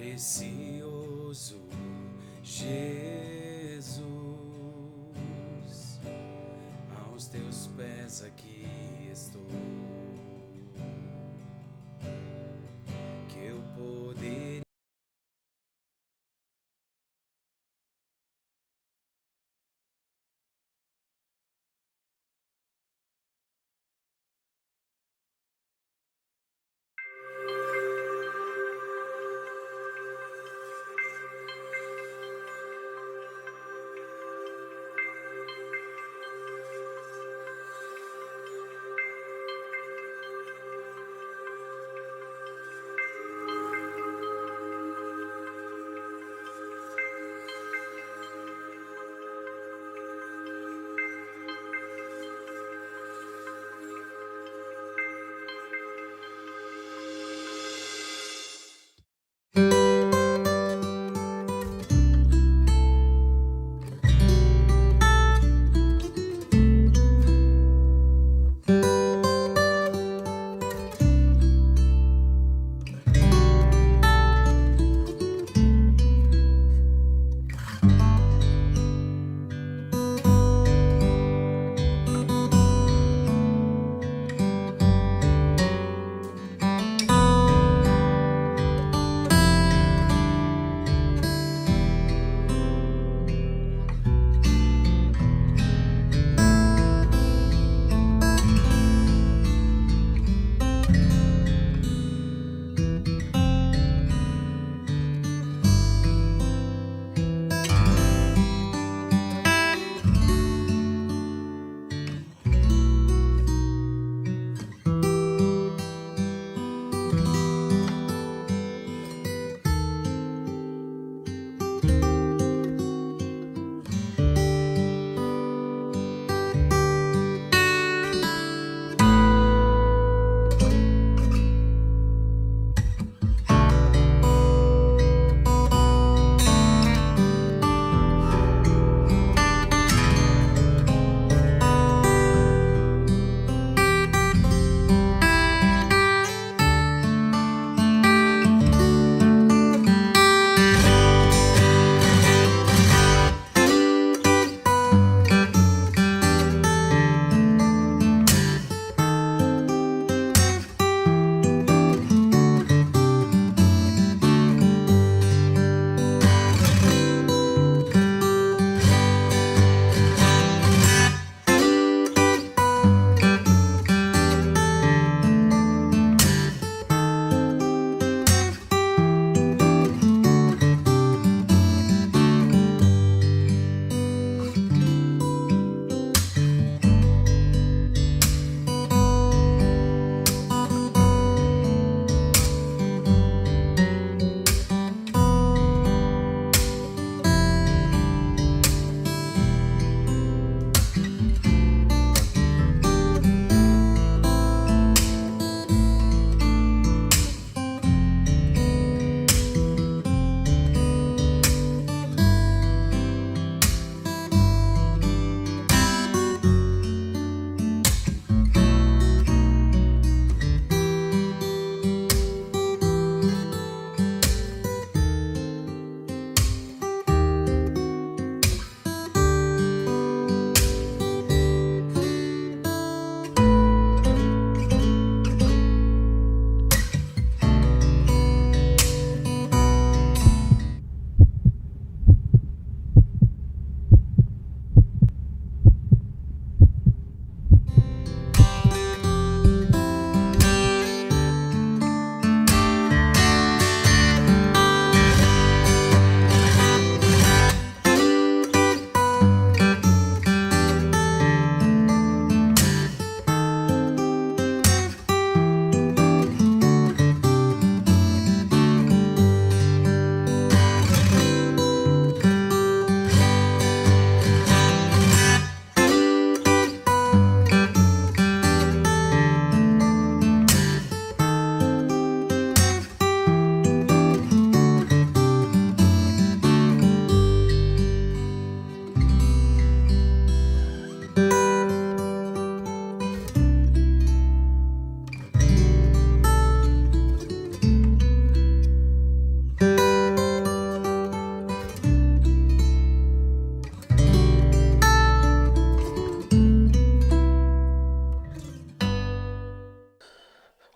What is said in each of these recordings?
Precioso Jesus, aos teus pés aqui estou, que eu poderia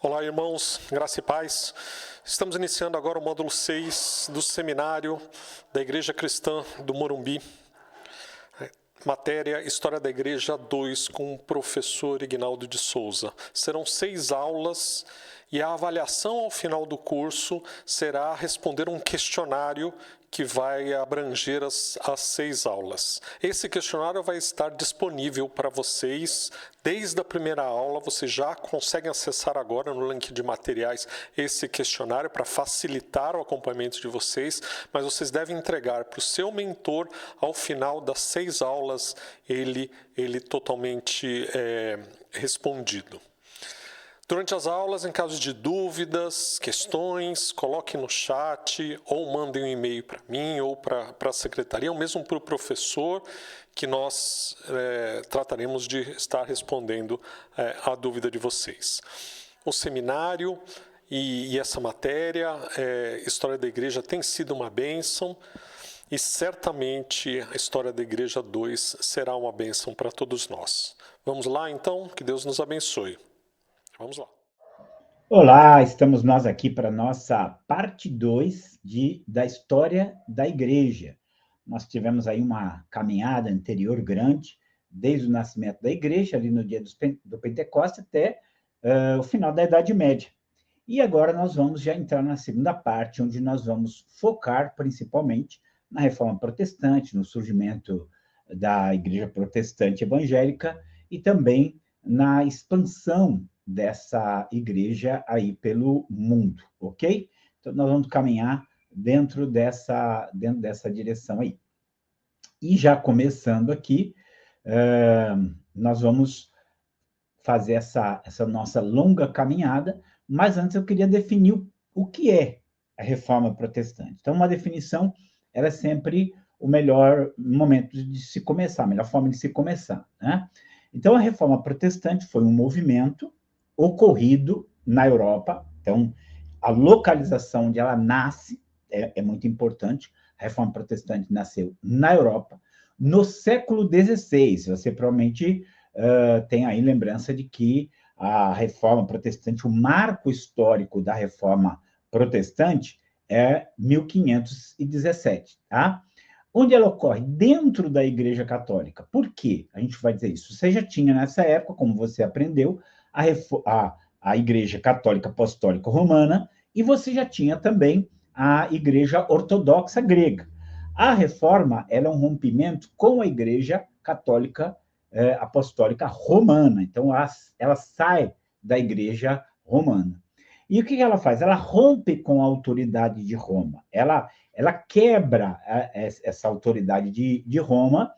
Olá, irmãos, graça e paz. Estamos iniciando agora o módulo 6 do seminário da Igreja Cristã do Morumbi. Matéria História da Igreja 2 com o professor Ignaldo de Souza. Serão 6 aulas e a avaliação ao final do curso será responder um questionário que vai abranger as 6 aulas. Esse questionário vai estar disponível para vocês desde a primeira aula. Vocês já conseguem acessar agora no link de materiais esse questionário para facilitar o acompanhamento de vocês, mas vocês devem entregar para o seu mentor ao final das 6 aulas ele totalmente respondido. Durante as aulas, em caso de dúvidas, questões, coloque no chat ou mandem um e-mail para mim ou para a secretaria, ou mesmo para o professor, que nós trataremos de estar respondendo a dúvida de vocês. O seminário e essa matéria, História da Igreja, tem sido uma bênção e certamente a História da Igreja 2 será uma bênção para todos nós. Vamos lá, então? Que Deus nos abençoe. Vamos lá. Olá, estamos nós aqui para a nossa parte 2 da história da igreja. Nós tivemos aí uma caminhada anterior grande, desde o nascimento da igreja, ali no dia do Pentecostes, até o final da Idade Média. E agora nós vamos já entrar na segunda parte, onde nós vamos focar principalmente na Reforma Protestante, no surgimento da Igreja Protestante Evangélica e também na expansão dessa igreja aí pelo mundo, ok? Então, nós vamos caminhar dentro dessa direção aí. E já começando aqui, nós vamos fazer essa nossa longa caminhada, mas antes eu queria definir o que é a Reforma Protestante. Então, uma definição, ela é sempre o melhor momento de se começar, a melhor forma de se começar, né? Então, a Reforma Protestante foi um movimento ocorrido na Europa. Então, a localização onde ela nasce é muito importante. A Reforma Protestante nasceu na Europa, no século XVI. Você provavelmente tem aí lembrança de que a Reforma Protestante, o marco histórico da Reforma Protestante é 1517, tá? Onde ela ocorre? Dentro da Igreja Católica. Por quê? A gente vai dizer isso. Você já tinha nessa época, como você aprendeu, a Igreja Católica Apostólica Romana, e você já tinha também a Igreja Ortodoxa Grega. A Reforma ela é um rompimento com a Igreja Católica Apostólica Romana. Então, ela sai da Igreja Romana. E o que ela faz? Ela rompe com a autoridade de Roma. Ela quebra essa autoridade de Roma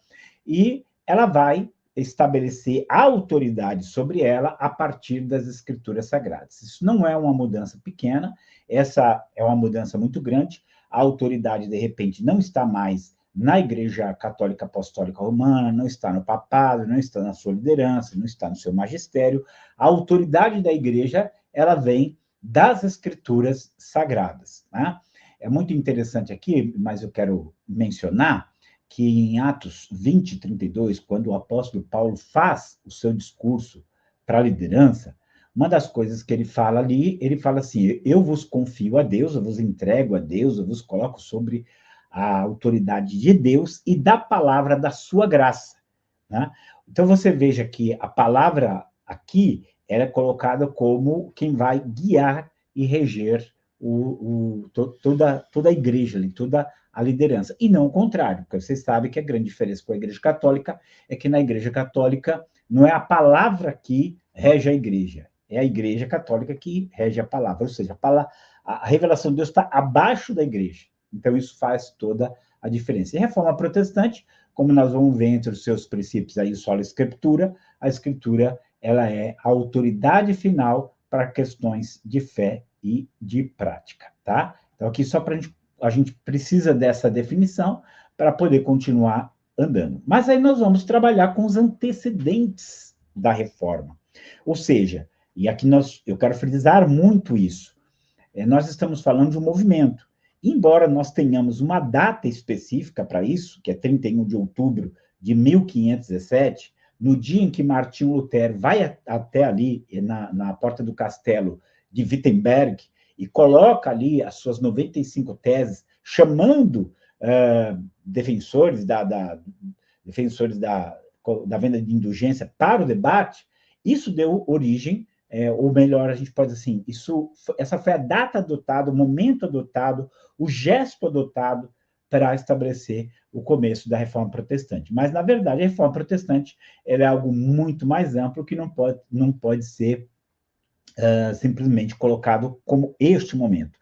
e ela vai estabelecer a autoridade sobre ela a partir das Escrituras Sagradas. Isso não é uma mudança pequena, essa é uma mudança muito grande. A autoridade, de repente, não está mais na Igreja Católica Apostólica Romana, não está no papado, não está na sua liderança, não está no seu magistério. A autoridade da Igreja, ela vem das Escrituras Sagradas, né? É muito interessante aqui, mas eu quero mencionar que em Atos 20, 32, quando o apóstolo Paulo faz o seu discurso para a liderança, uma das coisas que ele fala ali, ele fala assim: eu vos confio a Deus, eu vos entrego a Deus, eu vos coloco sobre a autoridade de Deus e da palavra da sua graça, né? Então você veja que a palavra aqui ela é colocada como quem vai guiar e reger toda a igreja, toda a liderança. E não o contrário, porque vocês sabem que a grande diferença com a Igreja Católica é que na Igreja Católica não é a palavra que rege a igreja, é a Igreja Católica que rege a palavra, ou seja, a revelação de Deus está abaixo da igreja. Então, isso faz toda a diferença. E a Reforma Protestante, como nós vamos ver entre os seus princípios aí, sola escritura, a escritura ela é a autoridade final para questões de fé e de prática, tá? Então, aqui só para a gente precisa dessa definição para poder continuar andando. Mas aí nós vamos trabalhar com os antecedentes da reforma. Ou seja, e aqui eu quero frisar muito isso, nós estamos falando de um movimento. Embora nós tenhamos uma data específica para isso, que é 31 de outubro de 1517, no dia em que Martinho Lutero vai até ali, na porta do castelo de Wittenberg, e coloca ali as suas 95 teses, chamando defensores da venda de indulgência para o debate, isso deu origem, ou melhor, a gente pode dizer assim, essa foi a data adotada, o momento adotado, o gesto adotado para estabelecer o começo da Reforma Protestante. Mas, na verdade, a Reforma Protestante é algo muito mais amplo que não pode ser simplesmente colocado como este momento.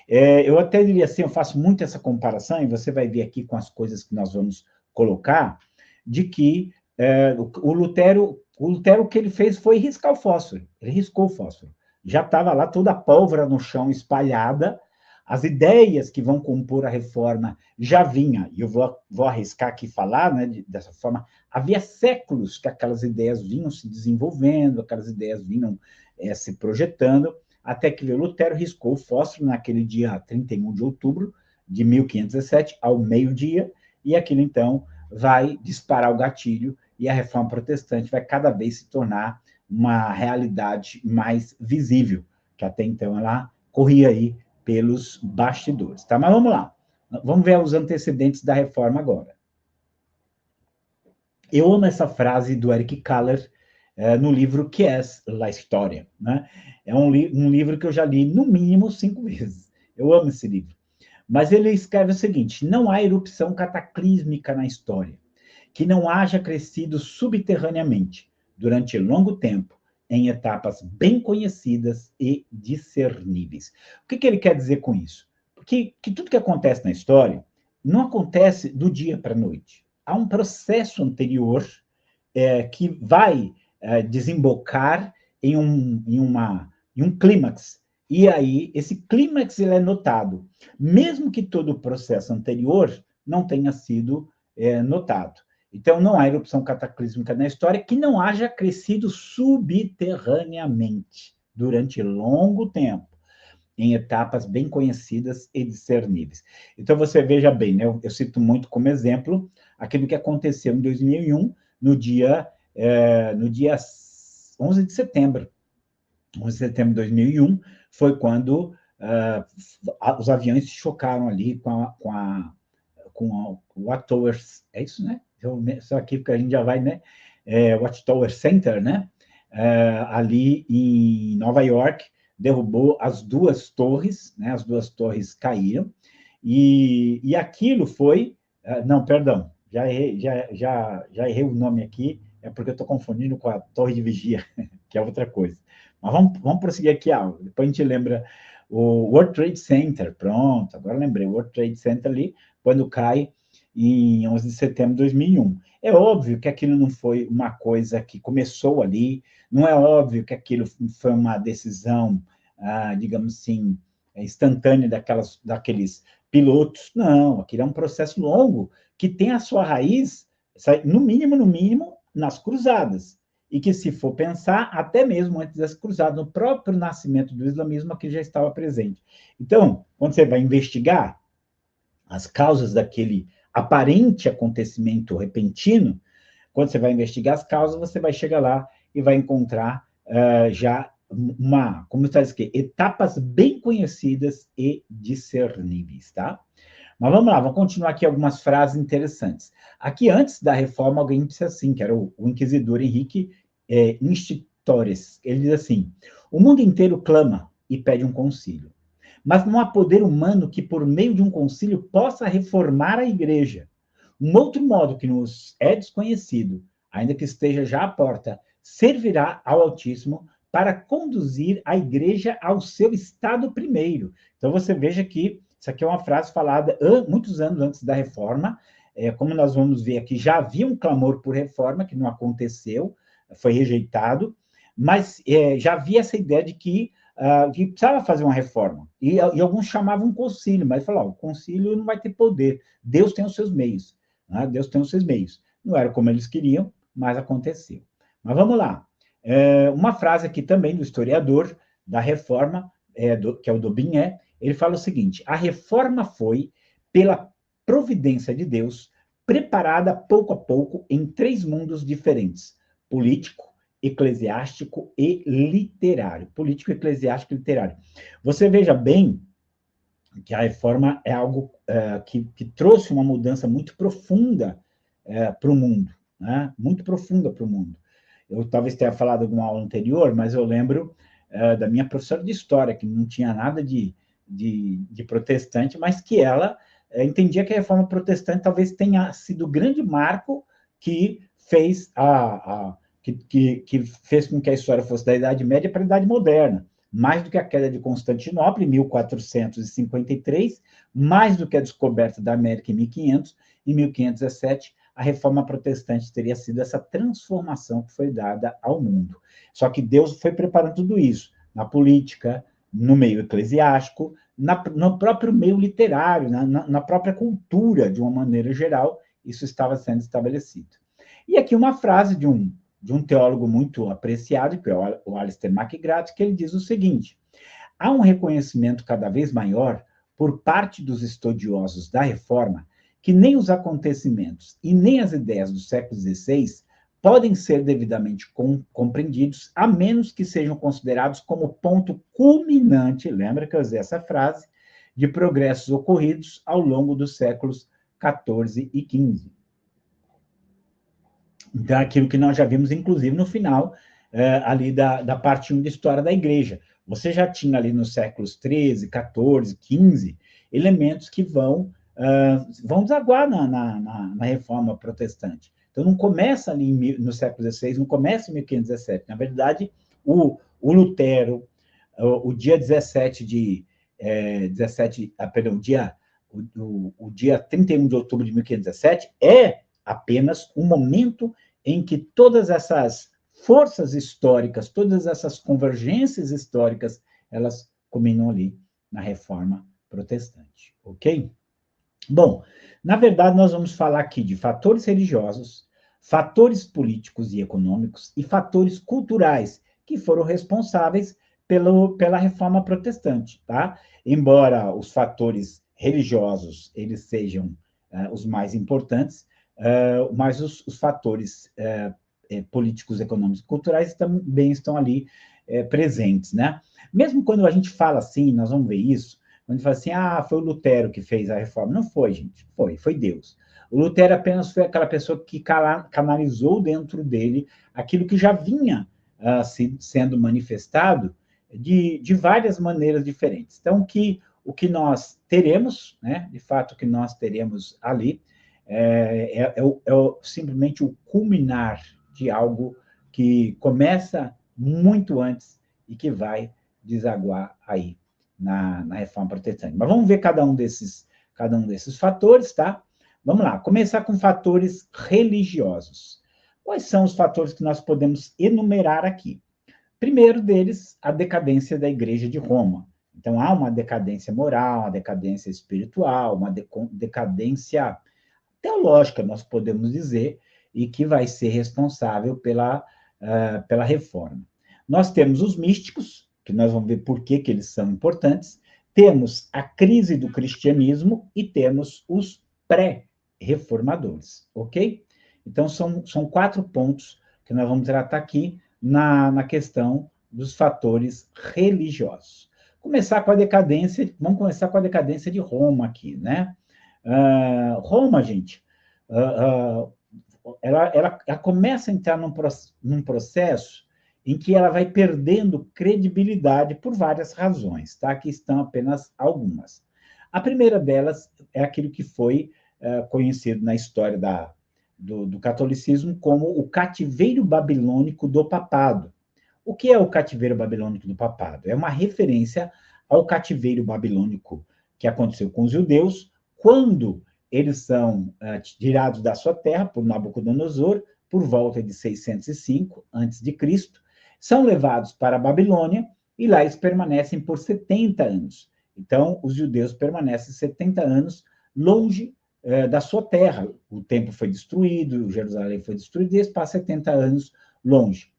Eu até diria assim, eu faço muito essa comparação, e você vai ver aqui com as coisas que nós vamos colocar, de que o Lutero, o que ele fez foi riscar o fósforo, ele riscou o fósforo. Já estava lá toda a pólvora no chão espalhada, as ideias que vão compor a reforma já vinha, e eu vou arriscar aqui falar, né, dessa forma, havia séculos que aquelas ideias vinham se desenvolvendo, aquelas ideias vinham se projetando, até que Lutero riscou o fósforo naquele dia 31 de outubro de 1517, ao meio-dia, e aquilo, então, vai disparar o gatilho, e a Reforma Protestante vai cada vez se tornar uma realidade mais visível, que até então ela corria aí pelos bastidores. Tá? Mas vamos lá, vamos ver os antecedentes da Reforma agora. Eu amo essa frase do Eric Kahler, no livro Que es la História, né? É um livro que eu já li, no mínimo, 5 vezes. Eu amo esse livro. Mas ele escreve o seguinte: não há erupção cataclísmica na história que não haja crescido subterraneamente, durante longo tempo, em etapas bem conhecidas e discerníveis. O que ele quer dizer com isso? Porque tudo que acontece na história não acontece do dia para a noite. Há um processo anterior que vai desembocar em um clímax. E aí, esse clímax ele é notado, mesmo que todo o processo anterior não tenha sido notado. Então, não há erupção cataclísmica na história que não haja crescido subterraneamente durante longo tempo, em etapas bem conhecidas e discerníveis. Então, você veja bem, né? Eu cito muito como exemplo aquilo que aconteceu em 2001, no dia 11 de setembro. 11 de setembro de 2001 foi quando os aviões se chocaram ali com o Watchtowers, é isso, né? Só aqui porque a gente já vai, né? Watchtower Center, né? Ali em Nova York, derrubou as 2 torres, né? As 2 torres caíram, e aquilo foi... não, perdão, já errei o nome aqui, é porque eu estou confundindo com a Torre de Vigia, que é outra coisa. Mas vamos prosseguir aqui a aula, depois a gente lembra o World Trade Center, pronto, agora lembrei, o World Trade Center ali, quando cai em 11 de setembro de 2001. É óbvio que aquilo não foi uma coisa que começou ali, não é óbvio que aquilo foi uma decisão, digamos assim, instantânea daqueles pilotos, não, aquilo é um processo longo, que tem a sua raiz, no mínimo, nas cruzadas, e que, se for pensar, até mesmo antes das cruzadas, no próprio nascimento do islamismo, aquilo já estava presente. Então, quando você vai investigar as causas daquele aparente acontecimento repentino, quando você vai investigar as causas, você vai chegar lá e vai encontrar já como está escrito, etapas bem conhecidas e discerníveis, tá? Mas vamos lá, vamos continuar aqui algumas frases interessantes. Aqui, antes da reforma, alguém disse assim, que era o inquisidor Henrique Institores. Ele diz assim: o mundo inteiro clama e pede um concílio, mas não há poder humano que, por meio de um concílio, possa reformar a igreja. Um outro modo que nos é desconhecido, ainda que esteja já à porta, servirá ao Altíssimo para conduzir a igreja ao seu estado primeiro. Então, você veja que isso aqui é uma frase falada muitos anos antes da reforma. Como nós vamos ver aqui, já havia um clamor por reforma, que não aconteceu, foi rejeitado, mas já havia essa ideia de que precisava fazer uma reforma. E alguns chamavam um concílio, mas falavam, o concílio não vai ter poder, Deus tem os seus meios. Né? Deus tem os seus meios. Não era como eles queriam, mas aconteceu. Mas vamos lá. Uma frase aqui também do historiador da reforma, que é o Daubigné, ele fala o seguinte: a reforma foi, pela providência de Deus, preparada pouco a pouco em 3 mundos diferentes, político, eclesiástico e literário. Político, eclesiástico e literário. Você veja bem que a reforma é algo que trouxe uma mudança muito profunda para o mundo, né? Muito profunda para o mundo. Eu talvez tenha falado em alguma aula anterior, mas eu lembro da minha professora de história, que não tinha nada de protestante, mas que ela entendia que a reforma protestante talvez tenha sido o grande marco que fez que fez com que a história fosse da Idade Média para a Idade Moderna, mais do que a queda de Constantinopla em 1453, mais do que a descoberta da América em 1500, em 1517, a reforma protestante teria sido essa transformação que foi dada ao mundo. Só que Deus foi preparando tudo isso, na política, no meio eclesiástico, no próprio meio literário, na própria cultura, de uma maneira geral, isso estava sendo estabelecido. E aqui uma frase de um teólogo muito apreciado, que é o Alistair McGrath, que ele diz o seguinte: há um reconhecimento cada vez maior por parte dos estudiosos da Reforma que nem os acontecimentos e nem as ideias do século XVI podem ser devidamente compreendidos, a menos que sejam considerados como ponto culminante, lembra que eu usei essa frase, de progressos ocorridos ao longo dos séculos XIV e XV. Então, aquilo que nós já vimos, inclusive, no final ali da parte 1 da história da Igreja. Você já tinha ali nos séculos XIII, XIV, XV, elementos que vão desaguar na Reforma Protestante. Então, não começa ali no século XVI, não começa em 1517. Na verdade, o Lutero, o dia 17 de... o dia 31 de outubro de 1517 é apenas um momento em que todas essas forças históricas, todas essas convergências históricas, elas culminam ali na Reforma Protestante, ok? Bom, na verdade, nós vamos falar aqui de fatores religiosos, fatores políticos e econômicos e fatores culturais que foram responsáveis pela Reforma Protestante, tá? Embora os fatores religiosos, eles sejam os mais importantes, mas os fatores políticos, econômicos e culturais também estão ali presentes, né? Mesmo quando a gente fala assim, nós vamos ver isso, quando a gente fala assim, foi o Lutero que fez a reforma. Não foi, gente, foi Deus. O Lutero apenas foi aquela pessoa que canalizou dentro dele aquilo que já vinha sendo manifestado de várias maneiras diferentes. Então, o que nós teremos, né, de fato, o que nós teremos ali, simplesmente o culminar de algo que começa muito antes e que vai desaguar aí na Reforma Protestante. Mas vamos ver cada um desses fatores, tá? Vamos lá, começar com fatores religiosos. Quais são os fatores que nós podemos enumerar aqui? Primeiro deles, a decadência da Igreja de Roma. Então, há uma decadência moral, uma decadência espiritual, uma decadência teológica, nós podemos dizer, e que vai ser responsável pela reforma. Nós temos os místicos, que nós vamos ver por que eles são importantes, temos a crise do cristianismo e temos os pré-reformadores, ok? Então, são 4 pontos que nós vamos tratar aqui na questão dos fatores religiosos. Vamos começar com a decadência de Roma aqui, né? Roma, gente, ela começa a entrar num processo em que ela vai perdendo credibilidade por várias razões, tá? Aqui estão apenas algumas. A primeira delas é aquilo que foi conhecido na história do catolicismo como o cativeiro babilônico do papado. O que é o cativeiro babilônico do papado? É uma referência ao cativeiro babilônico que aconteceu com os judeus, quando eles são tirados da sua terra por Nabucodonosor, por volta de 605 a.C., são levados para a Babilônia e lá eles permanecem por 70 anos. Então, os judeus permanecem 70 anos longe da sua terra. O templo foi destruído, Jerusalém foi destruído, e eles passam 70 anos longe.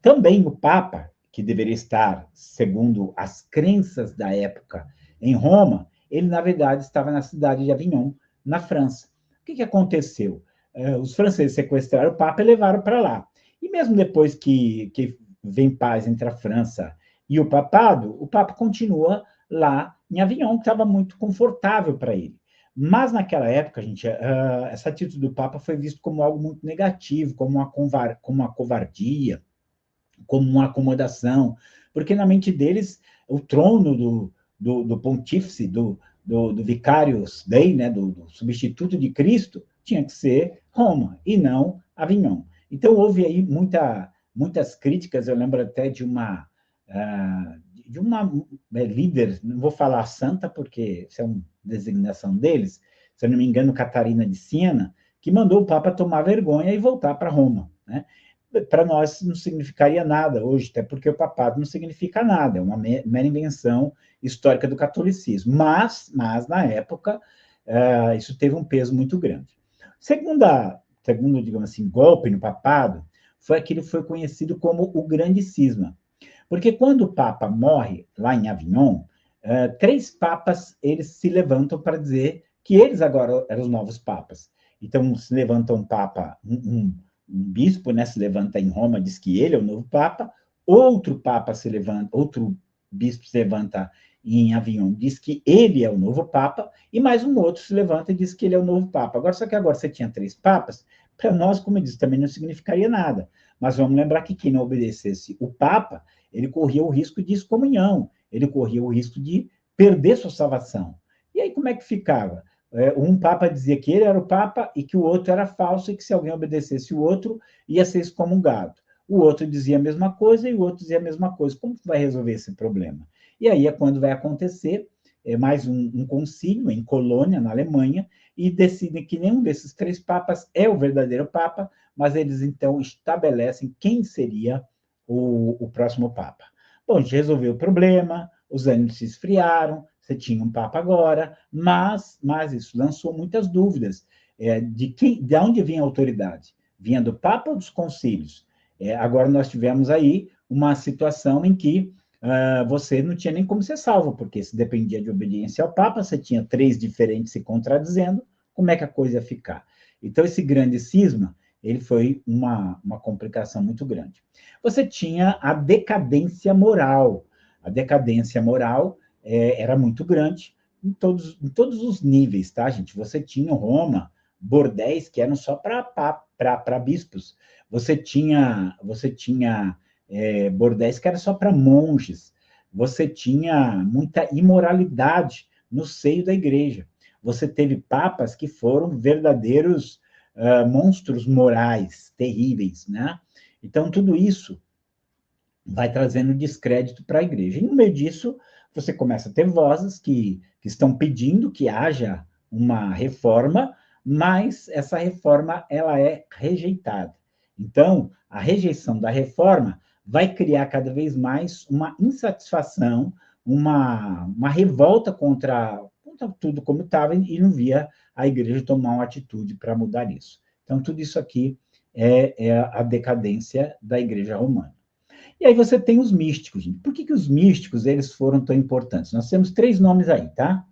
Também o Papa, que deveria estar, segundo as crenças da época, em Roma, ele, na verdade, estava na cidade de Avignon, na França. O que aconteceu? os franceses sequestraram o Papa e levaram para lá. E mesmo depois que vem paz entre a França e o papado, o Papa continua lá em Avignon, que estava muito confortável para ele. Mas naquela época, gente, essa atitude do Papa foi visto como algo muito negativo, como uma covardia, como uma acomodação, porque na mente deles o trono do pontífice, do vicarius Dei, né, do substituto de Cristo, tinha que ser Roma e não Avignon. Então houve aí muitas críticas. Eu lembro até de uma líder, não vou falar santa porque isso é uma designação deles, se eu não me engano, Catarina de Siena, que mandou o Papa tomar vergonha e voltar para Roma, né? Para nós não significaria nada hoje, até porque o papado não significa nada, é uma mera invenção histórica do catolicismo. Mas na época, isso teve um peso muito grande. Segundo, digamos assim, golpe no papado, foi aquilo que foi conhecido como o Grande Cisma. Porque quando o Papa morre lá em Avignon, 3 papas eles se levantam para dizer que eles agora eram os novos papas. Então, se levanta um papa, um bispo, né, se levanta em Roma, diz que ele é o novo papa, outro bispo se levanta em Avignon, diz que ele é o novo papa, e mais um outro se levanta e diz que ele é o novo papa. Só que agora você tinha 3 papas, para nós, como eu disse, também não significaria nada. Mas vamos lembrar que quem não obedecesse o papa, ele corria o risco de excomunhão, ele corria o risco de perder sua salvação. E aí como é que ficava? Um papa dizia que ele era o papa e que o outro era falso e que se alguém obedecesse o outro, ia ser excomungado. O outro dizia a mesma coisa e o outro dizia a mesma coisa. Como que vai resolver esse problema? E aí é quando vai acontecer mais um concílio em Colônia, na Alemanha, e decidem que nenhum desses 3 papas é o verdadeiro papa, mas eles então estabelecem quem seria o próximo papa. Bom, a gente resolveu o problema, os ânimos se esfriaram, você tinha um papa agora, mas isso lançou muitas dúvidas de onde vinha a autoridade. Vinha do papa ou dos concílios? Agora nós tivemos aí uma situação em que você não tinha nem como ser salvo, porque se dependia de obediência ao papa, você tinha 3 diferentes se contradizendo, como é que a coisa ia ficar? Então, esse grande cisma, ele foi uma complicação muito grande. Você tinha a decadência moral. A decadência moral era muito grande em todos os níveis, tá, gente? Você tinha em Roma bordéis que eram só para bispos. Você tinha bordéis que eram só para monges. Você tinha muita imoralidade no seio da igreja. Você teve papas que foram verdadeiros monstros morais terríveis, né? Então, tudo isso vai trazendo descrédito para a igreja. E no meio disso, você começa a ter vozes que estão pedindo que haja uma reforma, mas essa reforma ela é rejeitada. Então, a rejeição da reforma vai criar cada vez mais uma insatisfação, uma revolta contra tudo como estava, e não via a igreja tomar uma atitude para mudar isso. Então, tudo isso aqui é a decadência da igreja romana. E aí você tem os místicos, gente. Por que os místicos eles foram tão importantes? Nós temos 3 nomes aí, tá?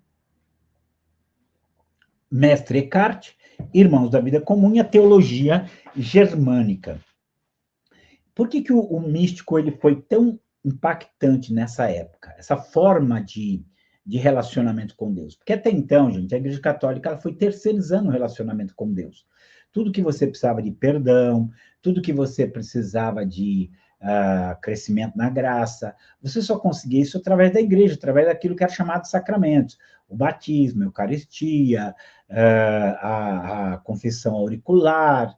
Mestre Eckhart, Irmãos da Vida Comum e a Teologia Germânica. Por que o místico ele foi tão impactante nessa época? Essa forma de relacionamento com Deus. Porque até então, gente, a Igreja Católica ela foi terceirizando o relacionamento com Deus. Tudo que você precisava de perdão, tudo que você precisava de crescimento na graça, você só conseguia isso através da igreja, através daquilo que era chamado de sacramentos. O batismo, a Eucaristia, a confissão auricular,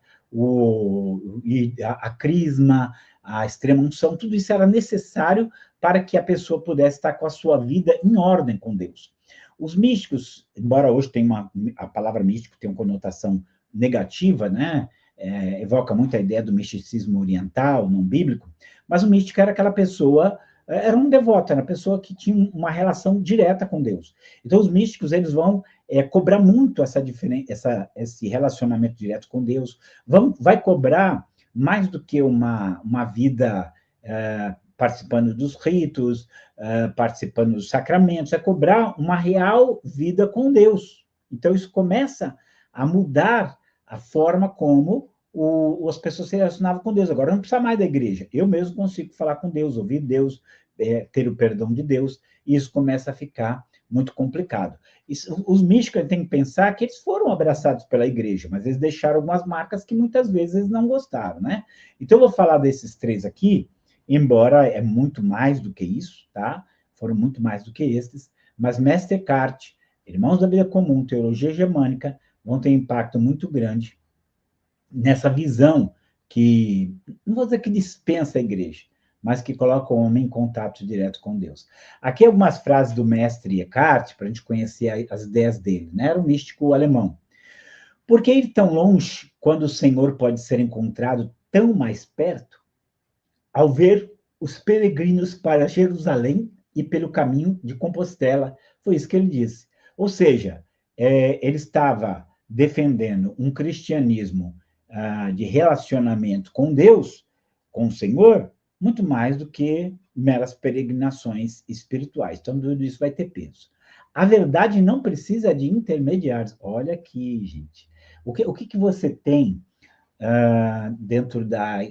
a crisma, a extrema-unção, tudo isso era necessário para que a pessoa pudesse estar com a sua vida em ordem com Deus. Os místicos, embora hoje a palavra místico tenha uma conotação negativa, né? Evoca muito a ideia do misticismo oriental, não bíblico, mas o místico era aquela pessoa, era um devoto, era uma pessoa que tinha uma relação direta com Deus. Então, os místicos, eles vão cobrar muito esse relacionamento direto com Deus, vai cobrar mais do que uma vida participando dos ritos, participando dos sacramentos, é cobrar uma real vida com Deus. Então, isso começa a mudar a forma como as pessoas se relacionavam com Deus. Agora não precisa mais da igreja. Eu mesmo consigo falar com Deus, ouvir Deus, ter o perdão de Deus, e isso começa a ficar muito complicado. Os místicos têm que pensar que eles foram abraçados pela igreja, mas eles deixaram algumas marcas que muitas vezes eles não gostaram, né? Então eu vou falar desses três aqui, embora é muito mais do que isso, tá? Foram muito mais do que esses, mas Mestre Eckhart, Irmãos da Vida Comum, Teologia Germânica, vão ter um impacto muito grande nessa visão que, não vou dizer que dispensa a igreja, mas que coloca o homem em contato direto com Deus. Aqui algumas frases do mestre Eckhart, para a gente conhecer as ideias dele, né? Era um místico alemão. Por que ir tão longe quando o Senhor pode ser encontrado tão mais perto? Ao ver os peregrinos para Jerusalém e pelo caminho de Compostela, foi isso que ele disse. Ou seja, ele estava defendendo um cristianismo de relacionamento com Deus, com o Senhor, muito mais do que meras peregrinações espirituais. Então, tudo isso vai ter peso. A verdade não precisa de intermediários. Olha aqui, gente. O que você tem dentro da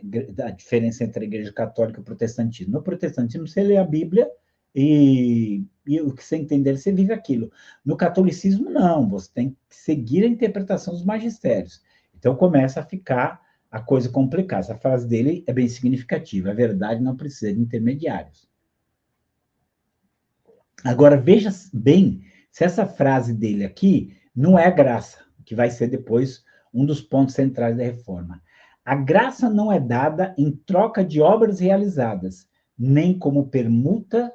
diferença entre a Igreja Católica e o Protestantismo? No Protestantismo, você lê a Bíblia e o que você entender, você vive aquilo. No catolicismo, não. Você tem que seguir a interpretação dos magistérios. Então, começa a ficar a coisa complicada. Essa frase dele é bem significativa. A verdade não precisa de intermediários. Agora, veja bem se essa frase dele aqui não é a graça, que vai ser depois um dos pontos centrais da reforma. A graça não é dada em troca de obras realizadas, nem como permuta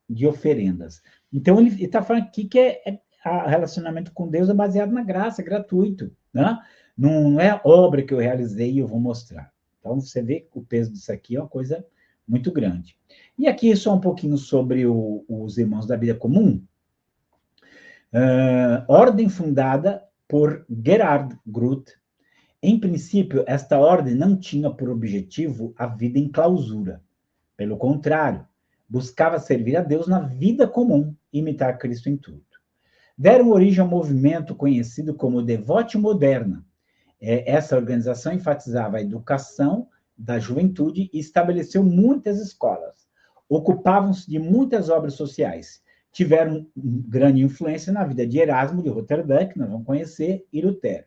de oferendas. Então, ele está falando aqui que o relacionamento com Deus é baseado na graça, é gratuito, né? Não é obra que eu realizei e eu vou mostrar. Então, você vê que o peso disso aqui é uma coisa muito grande. E aqui só um pouquinho sobre os Irmãos da Vida Comum. Ordem fundada por Gerhard Gruth. Em princípio, esta ordem não tinha por objetivo a vida em clausura. Pelo contrário, buscava servir a Deus na vida comum e imitar Cristo em tudo. Deram origem ao movimento conhecido como Devote Moderna. Essa organização enfatizava a educação da juventude e estabeleceu muitas escolas. Ocupavam-se de muitas obras sociais. Tiveram grande influência na vida de Erasmo de Roterdã, que nós vamos conhecer, e Lutero.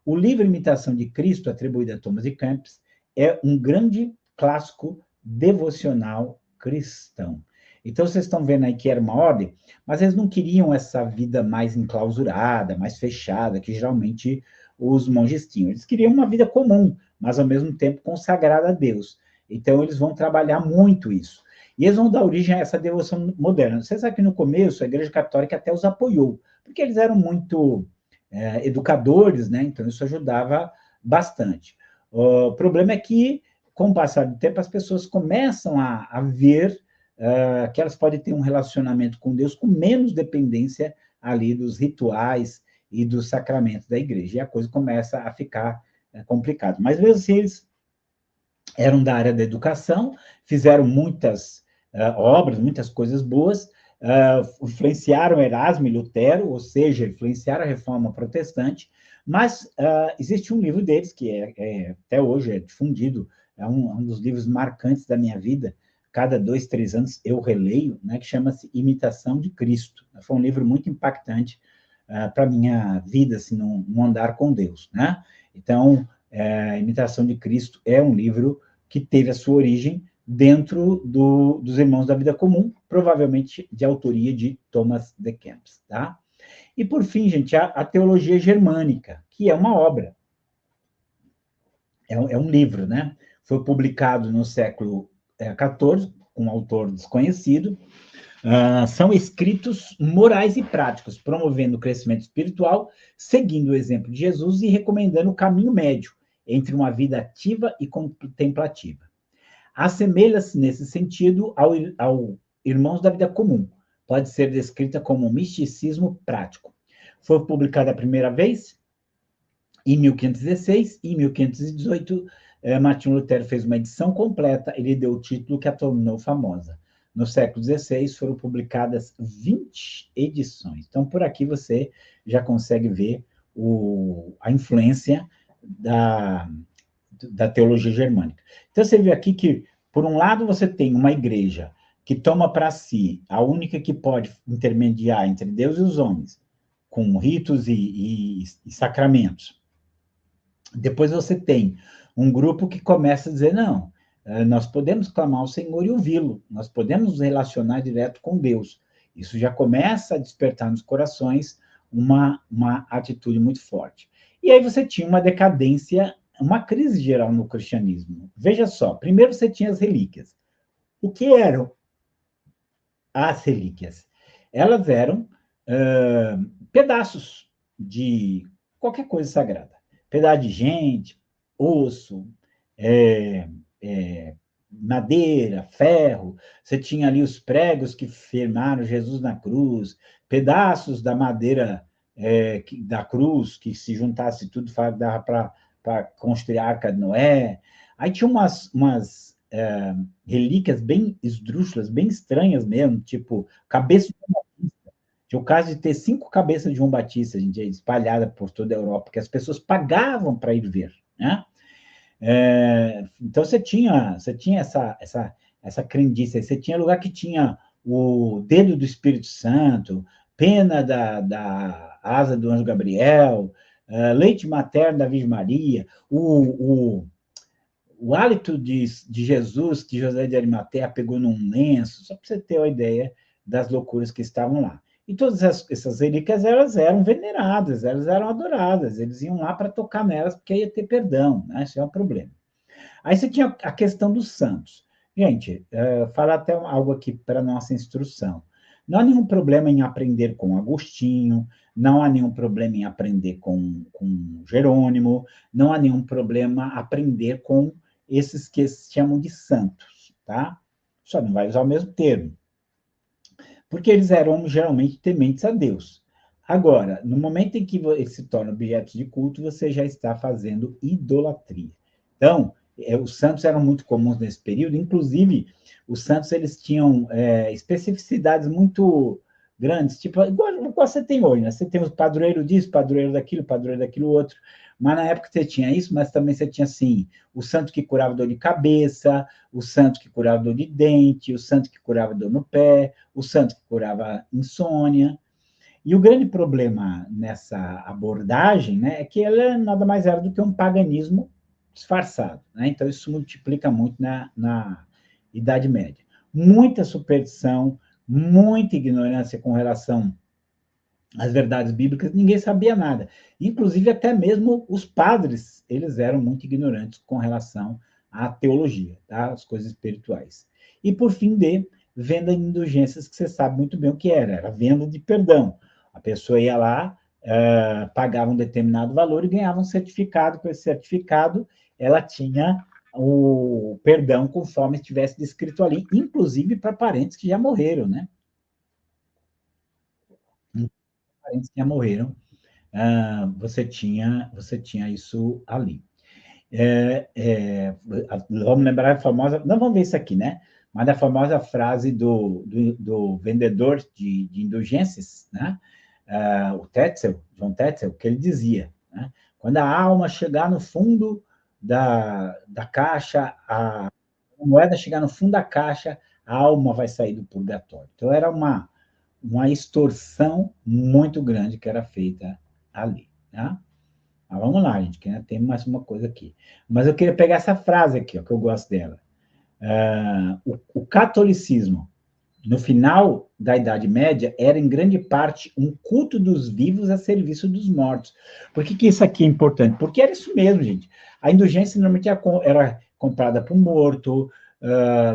O livro Imitação de Cristo, atribuído a Thomas de Kempis, é um grande clássico devocional cristão. Então, vocês estão vendo aí que era uma ordem, mas eles não queriam essa vida mais enclausurada, mais fechada, que geralmente os monges tinham. Eles queriam uma vida comum, mas ao mesmo tempo consagrada a Deus. Então, eles vão trabalhar muito isso. E eles vão dar origem a essa devoção moderna. Você sabe que no começo a Igreja Católica até os apoiou, porque eles eram muito educadores, né? Então isso ajudava bastante. O problema é que, com o passar do tempo, as pessoas começam a ver que elas podem ter um relacionamento com Deus com menos dependência ali dos rituais e dos sacramentos da igreja. E a coisa começa a ficar complicada. Mas mesmo assim, eles eram da área da educação, fizeram muitas obras, muitas coisas boas, influenciaram Erasmo e Lutero, ou seja, influenciaram a reforma protestante, mas existe um livro deles que até hoje é difundido, é um dos livros marcantes da minha vida, cada 2, 3 anos eu releio, né, que chama-se Imitação de Cristo. Foi um livro muito impactante para a minha vida, assim, no andar com Deus, né? Então, Imitação de Cristo é um livro que teve a sua origem dentro dos Irmãos da Vida Comum, provavelmente de autoria de Thomas de Kempis, tá? E, por fim, gente, a Teologia Germânica, que é uma obra, é um livro, né? Foi publicado no século XIV, com um autor desconhecido. São escritos morais e práticos, promovendo o crescimento espiritual, seguindo o exemplo de Jesus e recomendando o caminho médio entre uma vida ativa e contemplativa. Assemelha-se, nesse sentido, ao Irmãos da Vida Comum. Pode ser descrita como um misticismo prático. Foi publicada a primeira vez em 1516 e em 1518, Martinho Lutero fez uma edição completa e lhe deu o título que a tornou famosa. No século XVI foram publicadas 20 edições. Então, por aqui você já consegue ver a influência da teologia germânica. Então, você vê aqui que, por um lado, você tem uma igreja que toma para si a única que pode intermediar entre Deus e os homens, com ritos e sacramentos. Depois você tem um grupo que começa a dizer, não, nós podemos clamar ao Senhor e ouvi-lo, nós podemos nos relacionar direto com Deus. Isso já começa a despertar nos corações uma atitude muito forte. E aí você tinha uma decadência, uma crise geral no cristianismo. Veja só, primeiro você tinha as relíquias. O que eram as relíquias? Elas eram pedaços de qualquer coisa sagrada. Pedaço de gente, osso, madeira, ferro. Você tinha ali os pregos que firmaram Jesus na cruz, pedaços da madeira da cruz, que se juntasse tudo, dava para construir a Arca de Noé. Aí tinha umas relíquias bem esdrúxulas, bem estranhas mesmo, tipo cabeça de João Batista. Tinha o caso de ter 5 cabeças de João Batista, a gente, espalhada por toda a Europa, que as pessoas pagavam para ir ver, né? Então você tinha essa crendice, você tinha lugar que tinha o dedo do Espírito Santo, pena da asa do anjo Gabriel, leite materno da Virgem Maria, o hálito de Jesus, que José de Arimateia pegou num lenço, só para você ter uma ideia das loucuras que estavam lá. E todas essas relíquias, elas eram veneradas, elas eram adoradas, eles iam lá para tocar nelas, porque ia ter perdão, né? Isso é um problema. Aí você tinha a questão dos santos. Gente, falar até algo aqui para nossa instrução. Não há nenhum problema em aprender com Agostinho, não há nenhum problema em aprender com Jerônimo, não há nenhum problema aprender com esses que se chamam de santos, tá? Só não vai usar o mesmo termo. Porque eles eram geralmente tementes a Deus. Agora, no momento em que eles se tornam objetos de culto, você já está fazendo idolatria. Então, os santos eram muito comuns nesse período, inclusive, os santos eles tinham especificidades muito grandes, tipo, igual você tem hoje, né? Você tem o padroeiro disso, padroeiro daquilo outro, mas na época você tinha isso, mas também você tinha, assim, o santo que curava dor de cabeça, o santo que curava dor de dente, o santo que curava dor no pé, o santo que curava insônia. E o grande problema nessa abordagem, né, é que ela nada mais era do que um paganismo disfarçado, né? Então, isso multiplica muito na Idade Média. Muita superstição, muita ignorância com relação às verdades bíblicas, ninguém sabia nada. Inclusive, até mesmo os padres, eles eram muito ignorantes com relação à teologia, tá? As coisas espirituais. E, por fim, venda de indulgências, que você sabe muito bem o que era venda de perdão. A pessoa ia lá, pagava um determinado valor e ganhava um certificado. Com esse certificado, ela tinha o perdão conforme estivesse descrito ali, inclusive para parentes que já morreram, né? Parentes que já morreram, você tinha isso ali. Vamos lembrar a famosa, não vamos ver isso aqui, né? Mas a famosa frase do vendedor de indulgências, né? O Tetzel, John Tetzel, que ele dizia, né? Quando a alma chegar no fundo da caixa, a moeda chegar no fundo da caixa, a alma vai sair do purgatório. Então, era uma extorsão muito grande que era feita ali, tá? Mas vamos lá, gente, que ainda tem mais uma coisa aqui. Mas eu queria pegar essa frase aqui, ó, que eu gosto dela. O catolicismo, no final da Idade Média, era em grande parte um culto dos vivos a serviço dos mortos. Por que isso aqui é importante? Porque era isso mesmo, gente. A indulgência normalmente era comprada para o morto,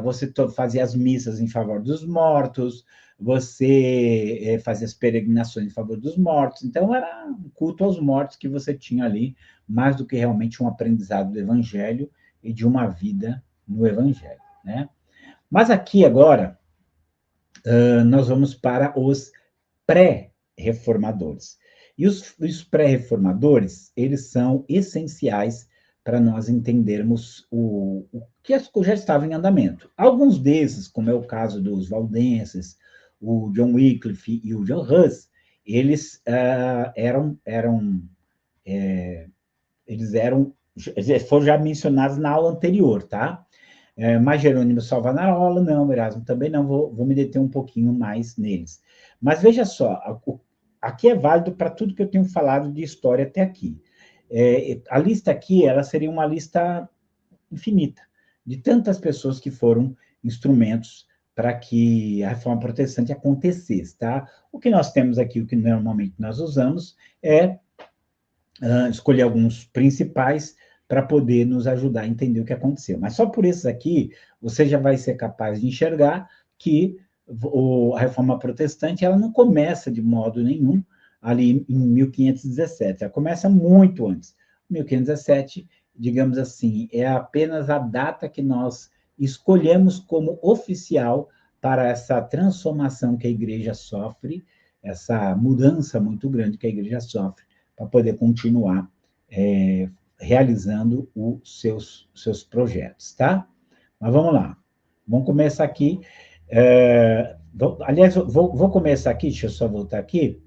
você fazia as missas em favor dos mortos, você fazia as peregrinações em favor dos mortos. Então, era um culto aos mortos que você tinha ali, mais do que realmente um aprendizado do Evangelho e de uma vida no Evangelho, né? Mas aqui, agora, nós vamos para os pré-reformadores. E os pré-reformadores, eles são essenciais para nós entendermos o que já estava em andamento. Alguns desses, como é o caso dos valdenses, o John Wycliffe e o John Hus, eles eram eles foram já mencionados na aula anterior, tá? Mas Jerônimo Savonarola, não, Erasmo também não, vou me deter um pouquinho mais neles. Mas veja só, aqui é válido para tudo que eu tenho falado de história até aqui. A lista aqui, ela seria uma lista infinita, de tantas pessoas que foram instrumentos para que a reforma protestante acontecesse, tá? O que nós temos aqui, o que normalmente nós usamos, é escolher alguns principais para poder nos ajudar a entender o que aconteceu. Mas só por esses aqui, você já vai ser capaz de enxergar que a reforma protestante ela não começa de modo nenhum ali em 1517, ela começa muito antes. 1517, digamos assim, é apenas a data que nós escolhemos como oficial para essa transformação que a igreja sofre, essa mudança muito grande que a igreja sofre, para poder continuar realizando os seus projetos, tá? Mas vamos lá. Vamos começar aqui. Aliás, vou começar aqui, deixa eu só voltar aqui,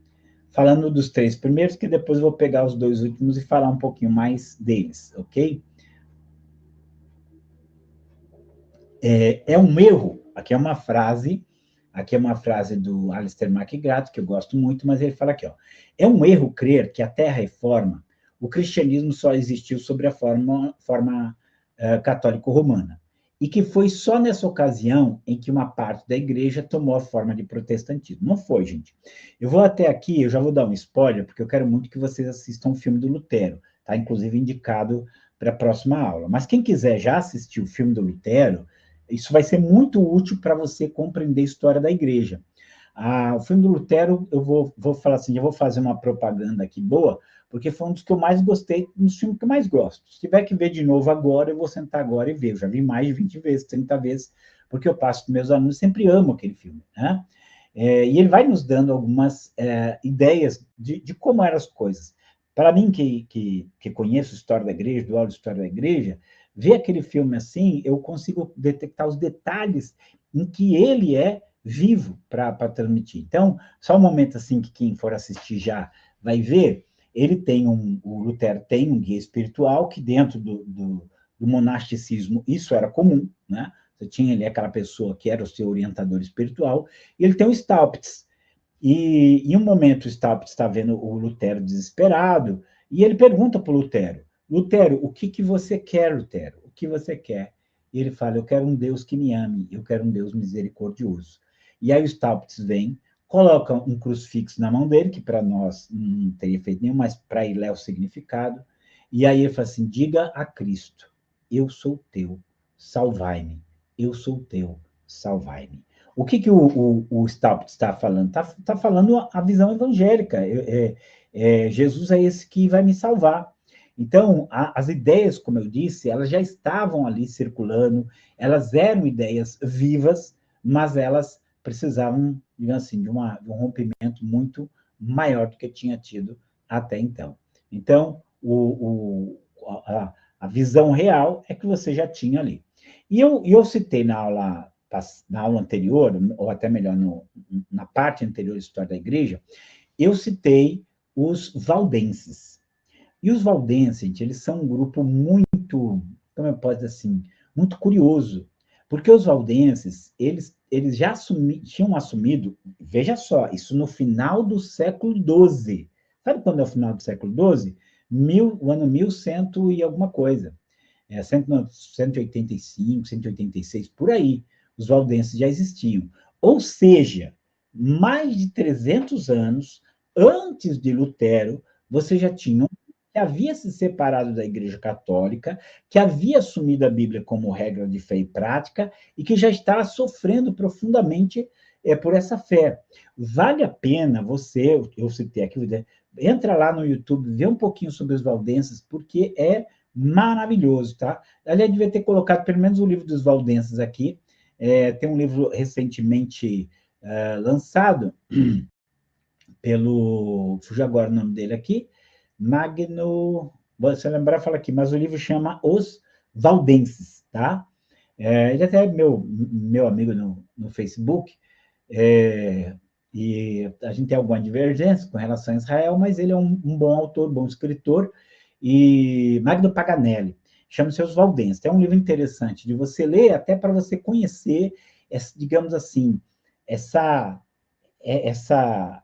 falando dos 3 primeiros, que depois eu vou pegar os 2 últimos e falar um pouquinho mais deles, ok? É um erro, aqui é uma frase do Alistair McGrath, que eu gosto muito, mas ele fala aqui, ó, é um erro crer que até a Reforma, o cristianismo só existiu sobre a forma católico-romana, e que foi só nessa ocasião em que uma parte da igreja tomou a forma de protestantismo. Não foi, gente. Eu vou até aqui, eu já vou dar um spoiler, porque eu quero muito que vocês assistam o filme do Lutero, tá? Inclusive indicado para a próxima aula. Mas quem quiser já assistir o filme do Lutero, isso vai ser muito útil para você compreender a história da igreja. O filme do Lutero, eu vou falar assim, eu vou fazer uma propaganda aqui boa, porque foi um dos que eu mais gostei, um dos filmes que eu mais gosto. Se tiver que ver de novo agora, eu vou sentar agora e ver. Eu já vi mais de 20 vezes, 30 vezes, porque eu passo para meus alunos, sempre amo aquele filme, né? E ele vai nos dando algumas ideias de como eram as coisas. Para mim, que conheço a história da igreja, do aula de história da igreja, ver aquele filme assim, eu consigo detectar os detalhes em que ele é vivo para transmitir. Então, só um momento assim que quem for assistir já vai ver, o Lutero tem um guia espiritual que dentro do monasticismo isso era comum, né? Você tinha ali aquela pessoa que era o seu orientador espiritual, e ele tem o Staupitz. E em um momento o Staupitz está vendo o Lutero desesperado, e ele pergunta para o Lutero, Lutero, o que você quer, Lutero? O que você quer? E ele fala, eu quero um Deus que me ame, eu quero um Deus misericordioso. E aí o Staupitz vem, coloca um crucifixo na mão dele, que para nós não teria feito nenhum, mas para ele é o significado, e aí ele fala assim, diga a Cristo, eu sou teu, salvai-me, eu sou teu, salvai-me. O que o Staupitz está falando? Está falando a visão evangélica. Jesus é esse que vai me salvar. Então, as ideias, como eu disse, elas já estavam ali circulando, elas eram ideias vivas, mas elas precisavam, digamos assim, de um rompimento muito maior do que tinha tido até então. Então, a visão real é que você já tinha ali. E eu citei na aula anterior, ou até melhor, na parte anterior da história da igreja, eu citei os valdenses. E os valdenses, gente, eles são um grupo muito, como eu posso dizer assim, muito curioso, porque os valdenses, eles já tinham assumido, veja só, isso no final do século XII. Sabe quando é o final do século XII? O ano 1100 e alguma coisa. 185, 186, por aí. Os valdenses já existiam. Ou seja, mais de 300 anos antes de Lutero, você já tinha que havia se separado da Igreja Católica, que havia assumido a Bíblia como regra de fé e prática, e que já está sofrendo profundamente por essa fé. Vale a pena você, eu citei aqui, entra lá no YouTube, vê um pouquinho sobre os valdenses, porque é maravilhoso, tá? Aliás, devia ter colocado pelo menos o livro dos valdenses aqui. Tem um livro recentemente lançado pelo... Fugiu agora o nome dele aqui. Magno... Você lembrar, fala aqui, mas o livro chama Os Valdenses, tá? Ele até é meu amigo no Facebook, e a gente tem alguma divergência com relação a Israel, mas ele é um bom autor, bom escritor, e Magno Paganelli, chama-se Os Valdenses. É um livro interessante de você ler, até para você conhecer, digamos assim, essa, essa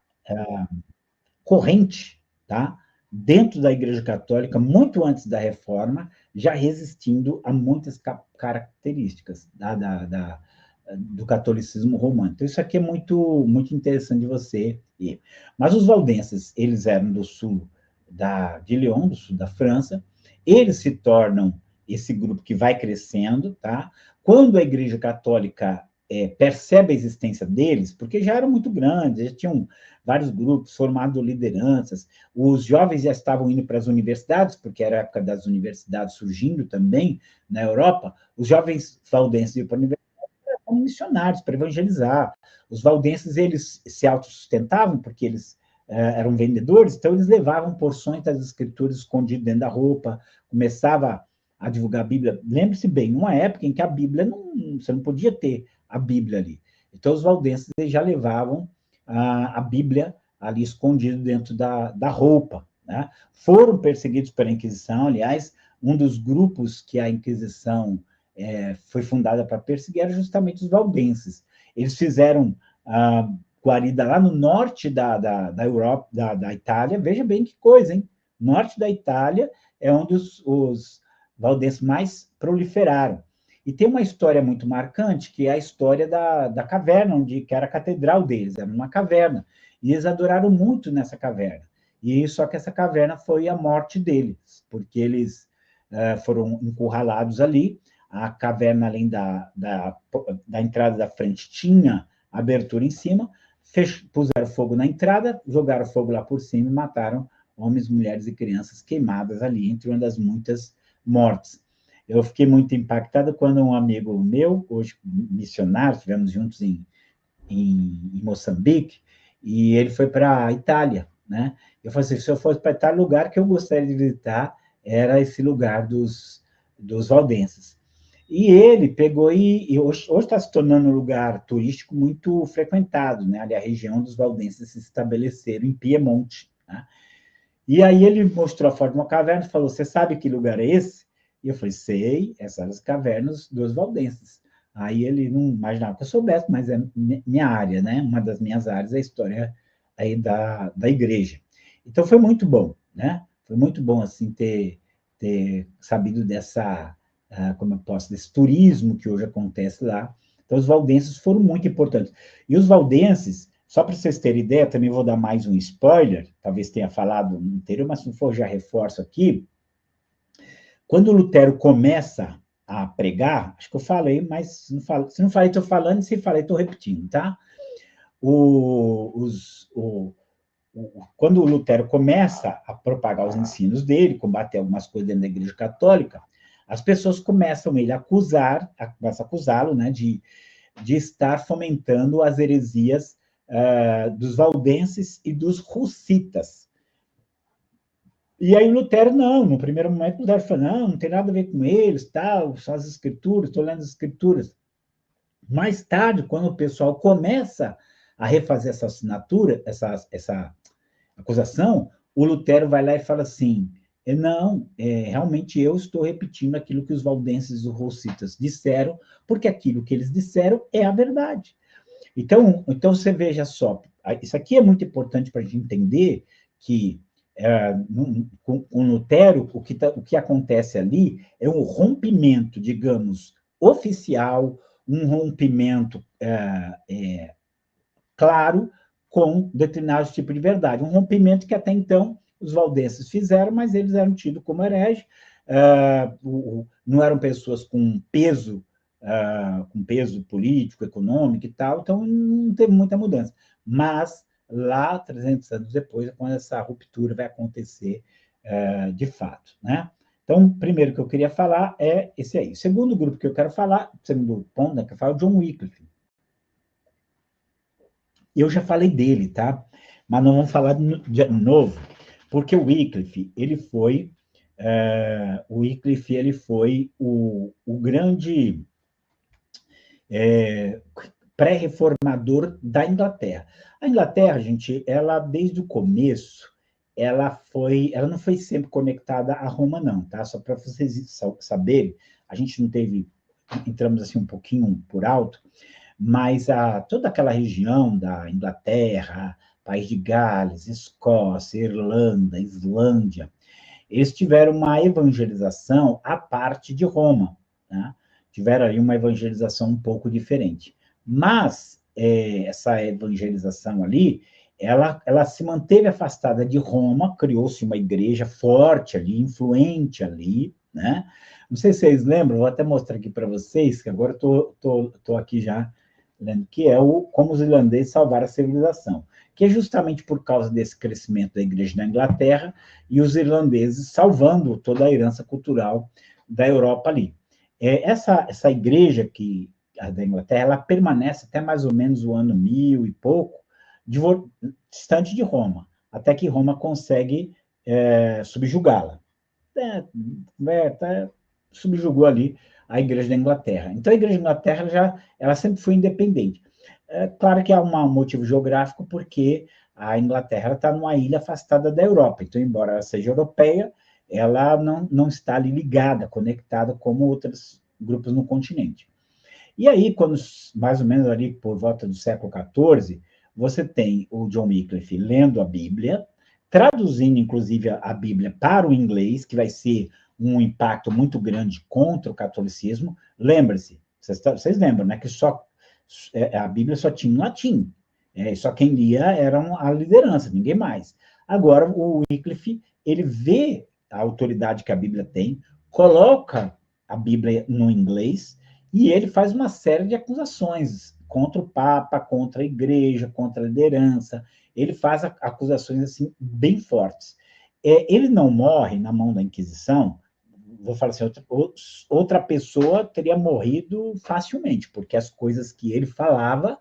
corrente, tá? Dentro da Igreja Católica, muito antes da Reforma, já resistindo a muitas características do catolicismo romano. Então, isso aqui é muito interessante de você ir. Mas os valdenses, eles eram do sul de Lyon, do sul da França, eles se tornam esse grupo que vai crescendo, tá? Quando a Igreja Católica percebe a existência deles, porque já eram muito grandes, já tinham vários grupos formando lideranças, os jovens já estavam indo para as universidades, porque era a época das universidades surgindo também na Europa, os jovens valdenses iam para a universidade como missionários para evangelizar. Os valdenses, eles se autossustentavam, porque eles eram vendedores, então eles levavam porções das escrituras escondidas dentro da roupa, começava a divulgar a Bíblia. Lembre-se bem, numa época em que a Bíblia, você não podia ter a Bíblia ali. Então, os valdenses já levavam a Bíblia ali escondida dentro da roupa. Né? Foram perseguidos pela Inquisição, aliás, um dos grupos que a Inquisição foi fundada para perseguir era justamente os valdenses. Eles fizeram guarida lá no norte da Europa, da Itália. Veja bem que coisa, hein? Norte da Itália é onde os valdenses mais proliferaram. E tem uma história muito marcante, que é a história da caverna, que era a catedral deles, era uma caverna. E eles adoraram muito nessa caverna. E só que essa caverna foi a morte deles, porque eles foram encurralados ali. A caverna, além da entrada da frente, tinha abertura em cima, puseram fogo na entrada, jogaram fogo lá por cima e mataram homens, mulheres e crianças queimadas ali, entre uma das muitas mortes. Eu fiquei muito impactado quando um amigo meu, hoje missionário, estivemos juntos em Moçambique, e ele foi para a Itália, né? Eu falei assim, se eu fosse para a Itália, o lugar que eu gostaria de visitar era esse lugar dos valdenses. E ele pegou e hoje está se tornando um lugar turístico muito frequentado, né? Ali a região dos valdenses se estabeleceram em Piemonte, né? E aí ele mostrou a foto de uma caverna e falou, você sabe que lugar é esse? E eu falei, sei, essas são as cavernas dos valdenses. Aí ele não imaginava que eu soubesse, mas é minha área, né? Uma das minhas áreas é a história aí da igreja. Então foi muito bom, né? Foi muito bom, assim, ter sabido dessa, como eu posso, desse turismo que hoje acontece lá. Então os valdenses foram muito importantes. E os valdenses, só para vocês terem ideia, também vou dar mais um spoiler, talvez tenha falado no anterior, mas se não for, já reforço aqui. Quando Lutero começa a pregar, acho que eu falei, mas se não falei, estou falando, se falei, estou repetindo, tá? Quando o Lutero começa a propagar os ensinos dele, combater algumas coisas dentro da Igreja Católica, as pessoas começam a acusá-lo, né, de estar fomentando as heresias dos valdenses e dos russitas. E aí Lutero, não, no primeiro momento Lutero falou, não tem nada a ver com eles, tal, são as escrituras, estou lendo as escrituras. Mais tarde, quando o pessoal começa a refazer essa assinatura, essa acusação, o Lutero vai lá e fala assim, não, realmente eu estou repetindo aquilo que os valdenses e os russitas disseram, porque aquilo que eles disseram é a verdade. Então você veja só, isso aqui é muito importante para a gente entender que com Lutero, o que acontece ali é um rompimento, digamos, oficial, um rompimento claro com determinados tipos de verdade. Um rompimento que até então os valdenses fizeram, mas eles eram tidos como hereges, não eram pessoas com peso político, econômico e tal, então não teve muita mudança. Mas lá, 300 anos depois, é quando essa ruptura vai acontecer de fato, né? Então, o primeiro que eu queria falar é esse aí. O segundo grupo que eu quero falar, o segundo ponto, né, que eu falo, é o John Wycliffe. Eu já falei dele, tá? Mas não vamos falar de novo, porque o Wycliffe, ele foi o grande pré-reformador da Inglaterra. A Inglaterra, gente, ela desde o começo, ela não foi sempre conectada a Roma, não, tá? Só para vocês saberem, a gente não teve, entramos assim um pouquinho por alto, mas toda aquela região da Inglaterra, País de Gales, Escócia, Irlanda, Islândia, eles tiveram uma evangelização à parte de Roma, né? Tiveram ali uma evangelização um pouco diferente. Mas essa evangelização ali, ela se manteve afastada de Roma, criou-se uma igreja forte ali, influente ali, né? Não sei se vocês lembram, vou até mostrar aqui para vocês, que agora estou aqui já lendo, que é como os irlandeses salvaram a civilização, que é justamente por causa desse crescimento da igreja na Inglaterra e os irlandeses salvando toda a herança cultural da Europa ali. Essa igreja a da Inglaterra, ela permanece até mais ou menos o ano 1000 e pouco, distante de Roma, até que Roma consegue subjugá-la. Subjugou ali a igreja da Inglaterra. Então, a igreja da Inglaterra ela sempre foi independente. Claro que há um motivo geográfico, porque a Inglaterra está numa ilha afastada da Europa. Então, embora ela seja europeia, ela não está ali ligada, conectada como outros grupos no continente. E aí, quando mais ou menos ali por volta do século XIV, você tem o John Wycliffe lendo a Bíblia, traduzindo, inclusive, a Bíblia para o inglês, que vai ser um impacto muito grande contra o catolicismo. Lembre-se, vocês lembram, né, que a Bíblia só tinha em latim, só quem lia era a liderança, ninguém mais. Agora, o Wycliffe, ele vê a autoridade que a Bíblia tem, coloca a Bíblia no inglês, e ele faz uma série de acusações contra o Papa, contra a Igreja, contra a liderança. Ele faz acusações assim bem fortes. Ele não morre na mão da Inquisição. Vou falar assim, outra pessoa teria morrido facilmente, porque as coisas que ele falava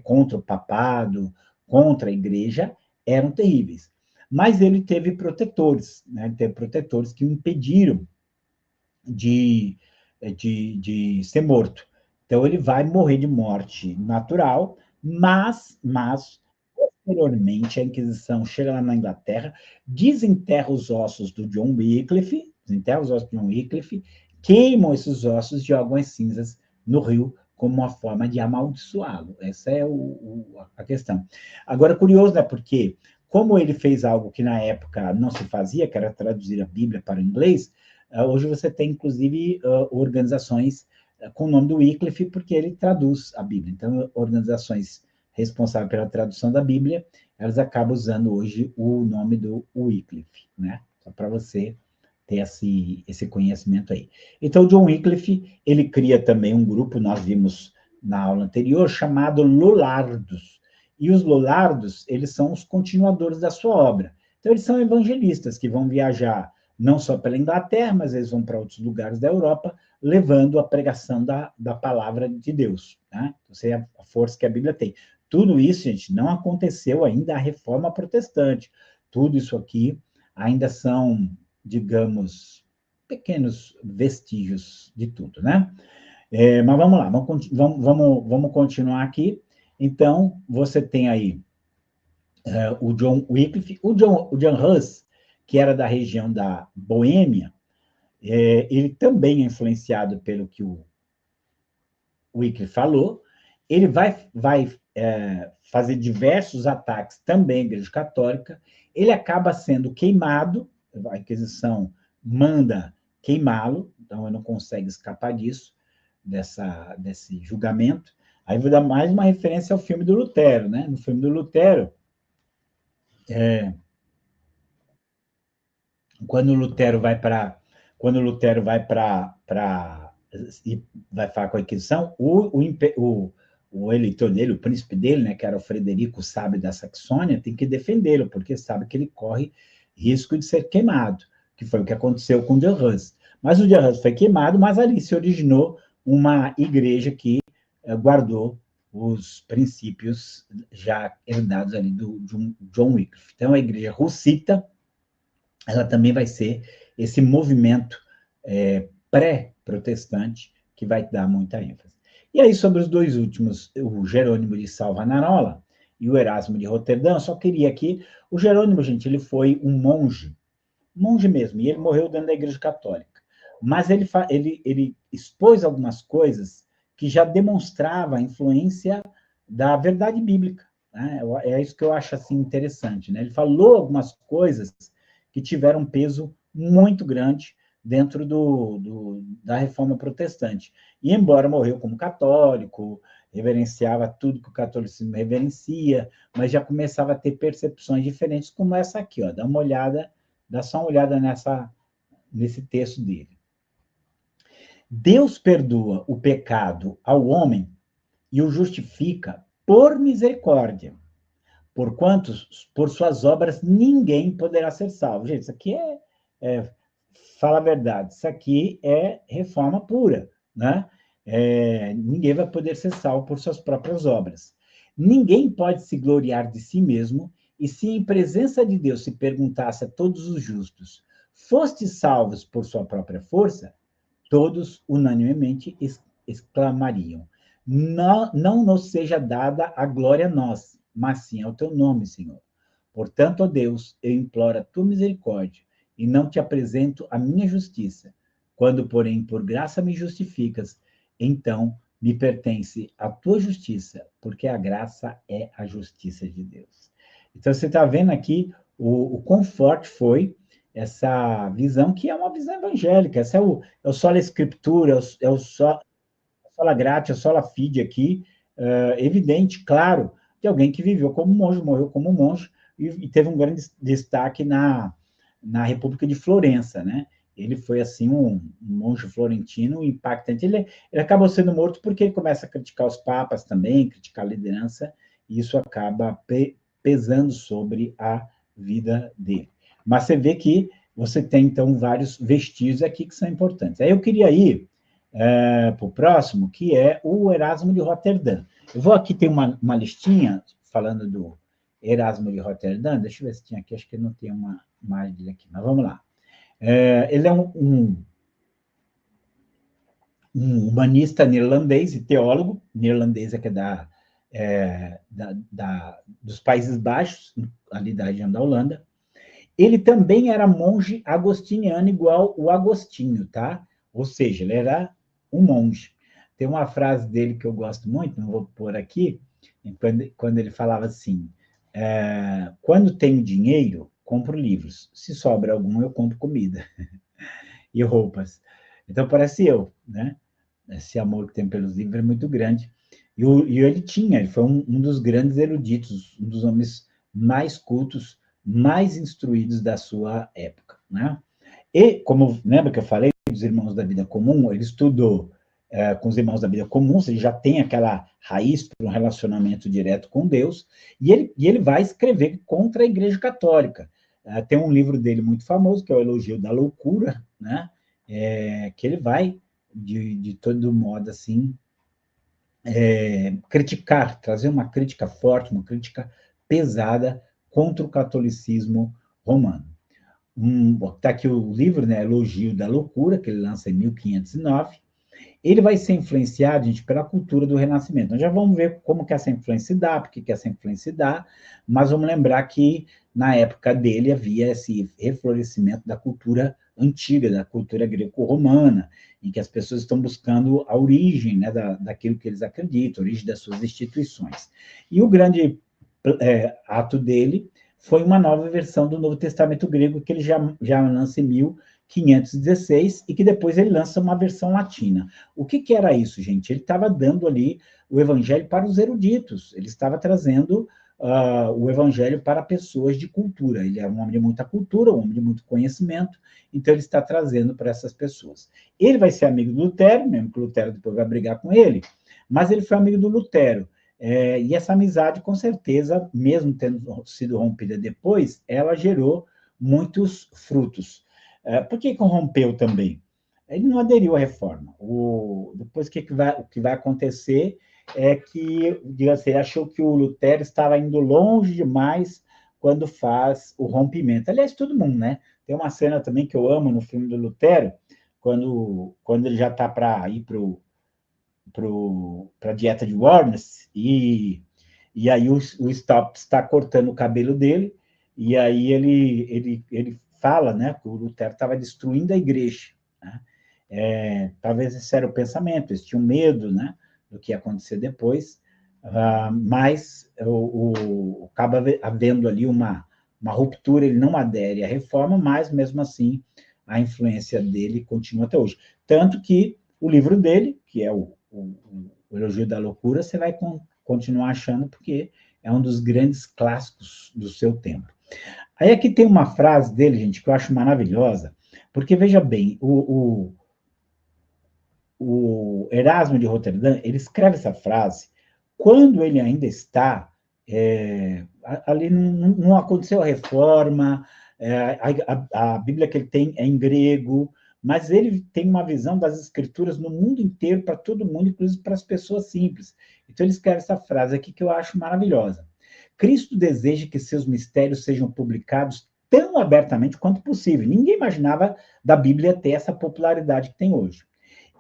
contra o papado, contra a Igreja, eram terríveis. Mas ele teve protetores, né? Ele teve protetores que o impediram de ser morto. Então, ele vai morrer de morte natural, mas posteriormente, a Inquisição chega lá na Inglaterra, desenterra os ossos do John Wycliffe, queimam esses ossos e jogam as cinzas no rio como uma forma de amaldiçoá-lo. Essa é a questão. Agora, curioso, né? Porque como ele fez algo que na época não se fazia, que era traduzir a Bíblia para o inglês, hoje você tem, inclusive, organizações com o nome do Wycliffe, porque ele traduz a Bíblia. Então, organizações responsáveis pela tradução da Bíblia, elas acabam usando hoje o nome do Wycliffe, né? Só para você ter esse conhecimento aí. Então, John Wycliffe, ele cria também um grupo, nós vimos na aula anterior, chamado Lollardos. E os Lollardos, eles são os continuadores da sua obra. Então, eles são evangelistas que vão viajar não só pela Inglaterra, mas eles vão para outros lugares da Europa, levando a pregação da palavra de Deus. Né? Você é a força que a Bíblia tem. Tudo isso, gente, não aconteceu ainda a reforma protestante. Tudo isso aqui ainda são, digamos, pequenos vestígios de tudo, né? Mas vamos lá, vamos continuar aqui. Então, você tem aí o John Wycliffe, o John Hus, que era da região da Boêmia, ele também é influenciado pelo que o Wycliffe falou. Ele vai fazer diversos ataques também à Igreja Católica. Ele acaba sendo queimado, a Inquisição manda queimá-lo, então ele não consegue escapar disso, desse julgamento. Aí vou dar mais uma referência ao filme do Lutero, né? No filme do Lutero, quando o Lutero vai para e vai falar com a Inquisição, o eleitor dele, o príncipe dele, né, que era o Frederico, o sábio da Saxônia, tem que defendê-lo, porque sabe que ele corre risco de ser queimado, que foi o que aconteceu com o John Hus. Mas o John Hus foi queimado, mas ali se originou uma igreja que guardou os princípios já herdados ali do John Wycliffe. Então, a igreja russita, ela também vai ser esse movimento pré-protestante que vai dar muita ênfase. E aí, sobre os dois últimos, o Jerônimo de Savonarola, e o Erasmo de Roterdã. Eu só queria aqui... O Jerônimo, gente, ele foi um monge mesmo, e ele morreu dentro da Igreja Católica. Mas ele expôs algumas coisas que já demonstravam a influência da verdade bíblica, né? É isso que eu acho assim, interessante, né? Ele falou algumas coisas que tiveram um peso muito grande dentro da Reforma Protestante. E, embora morreu como católico, reverenciava tudo que o catolicismo reverencia, mas já começava a ter percepções diferentes, como essa aqui, ó. Dá só uma olhada nesse texto dele. Deus perdoa o pecado ao homem e o justifica por misericórdia, porquanto, por suas obras, ninguém poderá ser salvo. Gente, isso aqui fala a verdade, isso aqui é reforma pura, né? Ninguém vai poder ser salvo por suas próprias obras. Ninguém pode se gloriar de si mesmo, e se em presença de Deus se perguntasse a todos os justos, fostes salvos por sua própria força, todos unanimemente exclamariam, não nos seja dada a glória a nós, mas sim ao teu nome, Senhor. Portanto, ó Deus, eu imploro a tua misericórdia, e não te apresento a minha justiça. Quando, porém, por graça me justificas, então me pertence a tua justiça, porque a graça é a justiça de Deus. Então, você está vendo aqui o quão forte foi essa visão, que é uma visão evangélica. Essa é o sola escritura, é o sola gratia, sola fide aqui, evidente, claro, de alguém que viveu como monge, morreu como monge, e teve um grande destaque na República de Florença, né? Ele foi, assim, um monge florentino impactante. Ele acabou sendo morto porque ele começa a criticar os papas também, criticar a liderança, e isso acaba pesando sobre a vida dele. Mas você vê que você tem, então, vários vestígios aqui que são importantes. Aí eu queria ir para o próximo, que é o Erasmo de Roterdã. Eu vou aqui ter uma listinha falando do Erasmo de Roterdã. Deixa eu ver se tinha aqui, acho que não tem uma imagem dele aqui, mas vamos lá. Ele é um humanista neerlandês e teólogo, neerlandês que é dos Países Baixos, ali da região da Holanda. Ele também era monge agostiniano, igual o Agostinho, tá? Ou seja, ele era um monge. Tem uma frase dele que eu gosto muito, não vou pôr aqui, quando ele falava assim, quando tenho dinheiro, compro livros. Se sobra algum, eu compro comida e roupas. Então, parece eu, né? Esse amor que tem pelos livros é muito grande. E ele foi um dos grandes eruditos, um dos homens mais cultos, mais instruídos da sua época, né? E, como lembra que eu falei dos Irmãos da Vida Comum, ele estudou com os Irmãos da Vida Comum, ele já tem aquela raiz para um relacionamento direto com Deus, e ele vai escrever contra a Igreja Católica. Tem um livro dele muito famoso, que é o Elogio da Loucura, né? Que ele vai, de todo modo, assim, criticar, trazer uma crítica forte, uma crítica pesada contra o catolicismo romano. Está aqui o livro, né, Elogio da Loucura, que ele lança em 1509. Ele vai ser influenciado, gente, pela cultura do Renascimento. Nós já vamos ver como que essa influência dá, porque que essa influência dá, mas vamos lembrar que na época dele havia esse reflorescimento da cultura antiga, da cultura greco-romana, em que as pessoas estão buscando a origem, né, daquilo que eles acreditam, a origem das suas instituições. E o grande ato dele foi uma nova versão do Novo Testamento grego, que ele já lança em 1516, e que depois ele lança uma versão latina. O que era isso, gente? Ele estava dando ali o evangelho para os eruditos, ele estava trazendo o evangelho para pessoas de cultura. Ele é um homem de muita cultura, um homem de muito conhecimento, então ele está trazendo para essas pessoas. Ele vai ser amigo do Lutero, mesmo que o Lutero depois vai brigar com ele, mas ele foi amigo do Lutero. E essa amizade, com certeza, mesmo tendo sido rompida depois, ela gerou muitos frutos. Por que rompeu também? Ele não aderiu à reforma. Depois, o que vai acontecer é que, digamos assim, ele achou que o Lutero estava indo longe demais quando faz o rompimento. Aliás, todo mundo, né? Tem uma cena também que eu amo no filme do Lutero, quando ele já está para ir para a dieta de Worms, e e aí o Stop está cortando o cabelo dele, e aí ele fala, né, que o Lutero estava destruindo a igreja, né? Talvez esse era o pensamento, eles tinham medo, né, do que ia acontecer depois, mas acaba havendo ali uma ruptura, ele não adere à reforma, mas mesmo assim a influência dele continua até hoje. Tanto que o livro dele, que é o Elogio da Loucura, você vai continuar achando, porque é um dos grandes clássicos do seu tempo. Aí aqui tem uma frase dele, gente, que eu acho maravilhosa, porque, veja bem, o Erasmo de Roterdã, ele escreve essa frase quando ele ainda está ali, não aconteceu a reforma, a Bíblia que ele tem é em grego, mas ele tem uma visão das escrituras no mundo inteiro, para todo mundo, inclusive para as pessoas simples. Então ele escreve essa frase aqui que eu acho maravilhosa. Cristo deseja que seus mistérios sejam publicados tão abertamente quanto possível. Ninguém imaginava da Bíblia ter essa popularidade que tem hoje.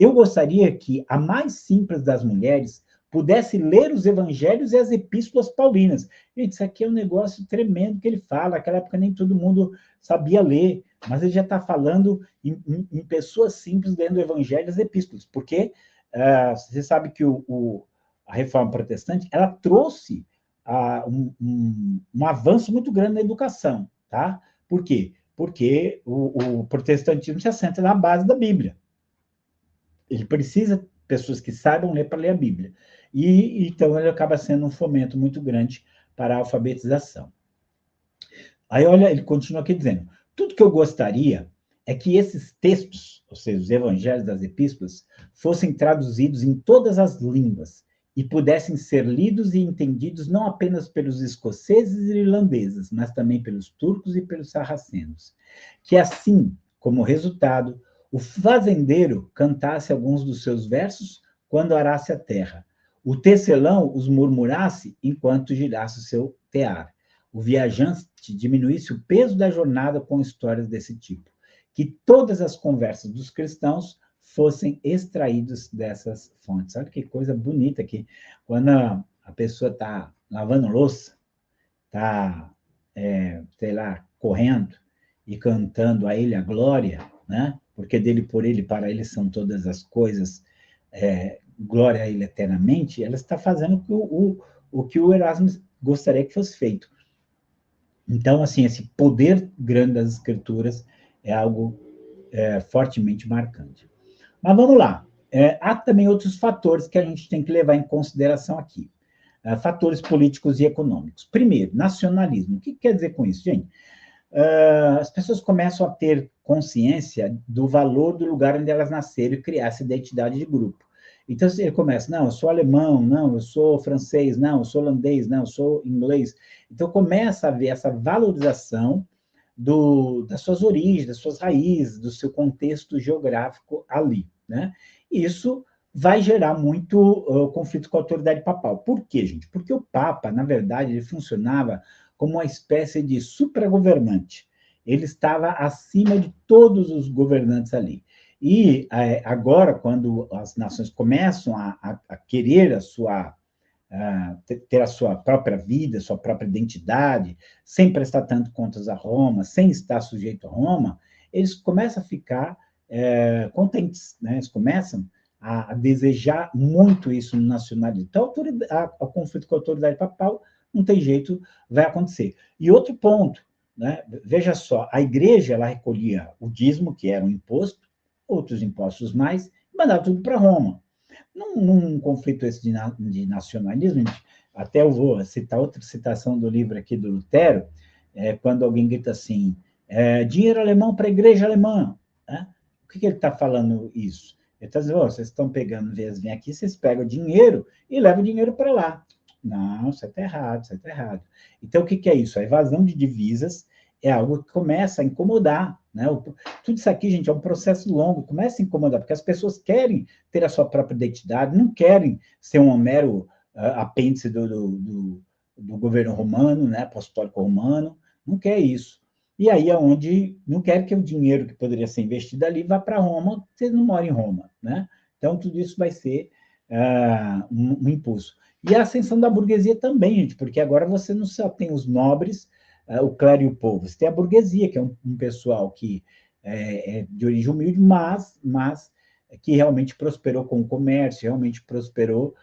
Eu gostaria que a mais simples das mulheres pudesse ler os evangelhos e as epístolas paulinas. Gente, isso aqui é um negócio tremendo que ele fala. Naquela época nem todo mundo sabia ler, mas ele já está falando em pessoas simples lendo o evangelho e as epístolas, porque você sabe que a reforma protestante ela trouxe um avanço muito grande na educação, tá? Por quê? Porque o protestantismo se assenta na base da Bíblia. Ele precisa de pessoas que saibam ler para ler a Bíblia. E então ele acaba sendo um fomento muito grande para a alfabetização. Aí, olha, ele continua aqui dizendo: tudo que eu gostaria é que esses textos, ou seja, os evangelhos das epístolas, fossem traduzidos em todas as línguas e pudessem ser lidos e entendidos não apenas pelos escoceses e irlandeses, mas também pelos turcos e pelos sarracenos. Que assim, como resultado, o fazendeiro cantasse alguns dos seus versos quando arasse a terra. O tecelão os murmurasse enquanto girasse o seu tear. O viajante diminuísse o peso da jornada com histórias desse tipo. Que todas as conversas dos cristãos fossem extraídas dessas fontes. Olha que coisa bonita aqui. Quando a pessoa está lavando louça, está, sei lá, correndo e cantando a ele a glória, né? Porque dele, por ele, para ele são todas as coisas, glória a ele eternamente, ela está fazendo o que o Erasmo gostaria que fosse feito. Então, assim, esse poder grande das escrituras é algo fortemente marcante. Mas vamos lá. Há também outros fatores que a gente tem que levar em consideração aqui. Fatores políticos e econômicos. Primeiro, nacionalismo. O que quer dizer com isso, gente? As pessoas começam a ter consciência do valor do lugar onde elas nasceram e criar essa identidade de grupo. Então, ele começa, não, eu sou alemão, não, eu sou francês, não, eu sou holandês, não, eu sou inglês. Então, começa a haver essa valorização das suas origens, das suas raízes, do seu contexto geográfico ali, né? E isso vai gerar muito conflito com a autoridade papal. Por quê, gente? Porque o Papa, na verdade, ele funcionava como uma espécie de supragovernante. Ele estava acima de todos os governantes ali. E agora, quando as nações começam a querer ter a sua própria vida, sua própria identidade, sem prestar tanto contas a Roma, sem estar sujeito a Roma, eles começam a ficar contentes, né? Eles começam a desejar muito isso no nacionalismo. Então, o conflito com a autoridade papal não tem jeito, vai acontecer. E outro ponto, né? Veja só, a igreja ela recolhia o dízimo, que era um imposto, outros impostos mais, e mandava tudo para Roma. Num conflito esse de nacionalismo, até eu vou citar outra citação do livro aqui do Lutero, quando alguém grita assim, dinheiro alemão para a igreja alemã. Né? O que ele está falando isso? Ele está dizendo, vocês estão pegando, vêm aqui, vocês pegam dinheiro e levam o dinheiro para lá. Não, isso está errado, isso está errado. Então, o que é isso? A evasão de divisas é algo que começa a incomodar, né? Tudo isso aqui, gente, é um processo longo, começa a incomodar, porque as pessoas querem ter a sua própria identidade, não querem ser um mero apêndice do governo romano, né, apostólico romano, não quer isso. E aí é onde não quer que o dinheiro que poderia ser investido ali vá para Roma, você não mora em Roma, né? Então, tudo isso vai ser um impulso. E a ascensão da burguesia também, gente, porque agora você não só tem os nobres, o clero e o povo, você tem a burguesia, que é um pessoal que é de origem humilde, mas que realmente prosperou com o comércio, realmente prosperou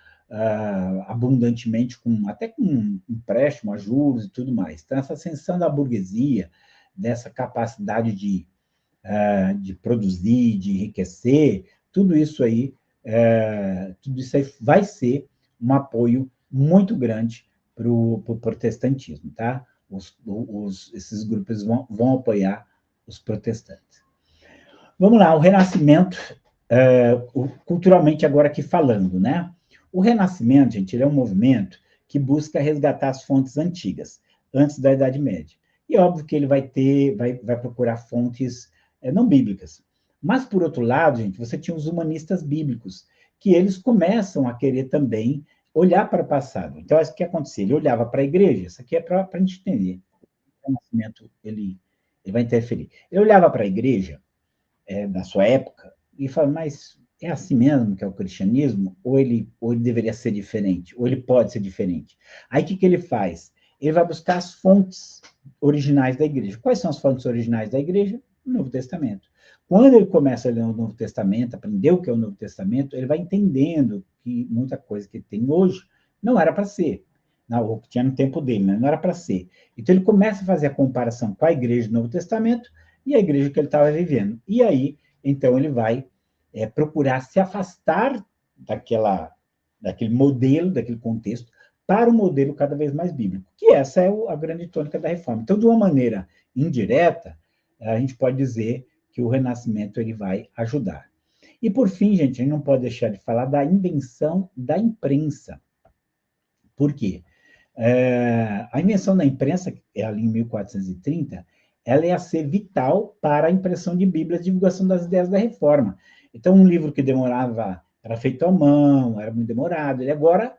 abundantemente, até com empréstimo a juros e tudo mais. Então, essa ascensão da burguesia, dessa capacidade de produzir, de enriquecer, tudo isso aí vai ser um apoio muito grande para o protestantismo, tá? Esses grupos vão apoiar os protestantes. Vamos lá, o Renascimento, culturalmente agora aqui falando, né? O Renascimento, gente, ele é um movimento que busca resgatar as fontes antigas, antes da Idade Média. E óbvio que ele vai procurar fontes não bíblicas. Mas, por outro lado, gente, você tinha os humanistas bíblicos, que eles começam a querer também olhar para o passado. Então, o que acontecia? Ele olhava para a igreja, isso aqui é para a gente entender. O Renascimento, ele vai interferir. Ele olhava para a igreja, da sua época, e falava, mas é assim mesmo que é o cristianismo? Ou ele deveria ser diferente? Ou ele pode ser diferente? Aí, o que ele faz? Ele vai buscar as fontes originais da igreja. Quais são as fontes originais da igreja? O Novo Testamento. Quando ele começa a ler o Novo Testamento, aprender o que é o Novo Testamento, ele vai entendendo que muita coisa que tem hoje não era para ser, o que tinha no tempo dele, né? Não era para ser. Então ele começa a fazer a comparação com a igreja do Novo Testamento e a igreja que ele estava vivendo. E aí, então, ele vai procurar se afastar daquele modelo, daquele contexto, para um modelo cada vez mais bíblico, que essa é a grande tônica da reforma. Então, de uma maneira indireta, a gente pode dizer que o Renascimento ele vai ajudar. E, por fim, gente, a gente não pode deixar de falar da invenção da imprensa. Por quê? A invenção da imprensa, ali em 1430, ela ia ser vital para a impressão de Bíblias e divulgação das ideias da reforma. Então, um livro que demorava, era feito à mão, era muito demorado, ele agora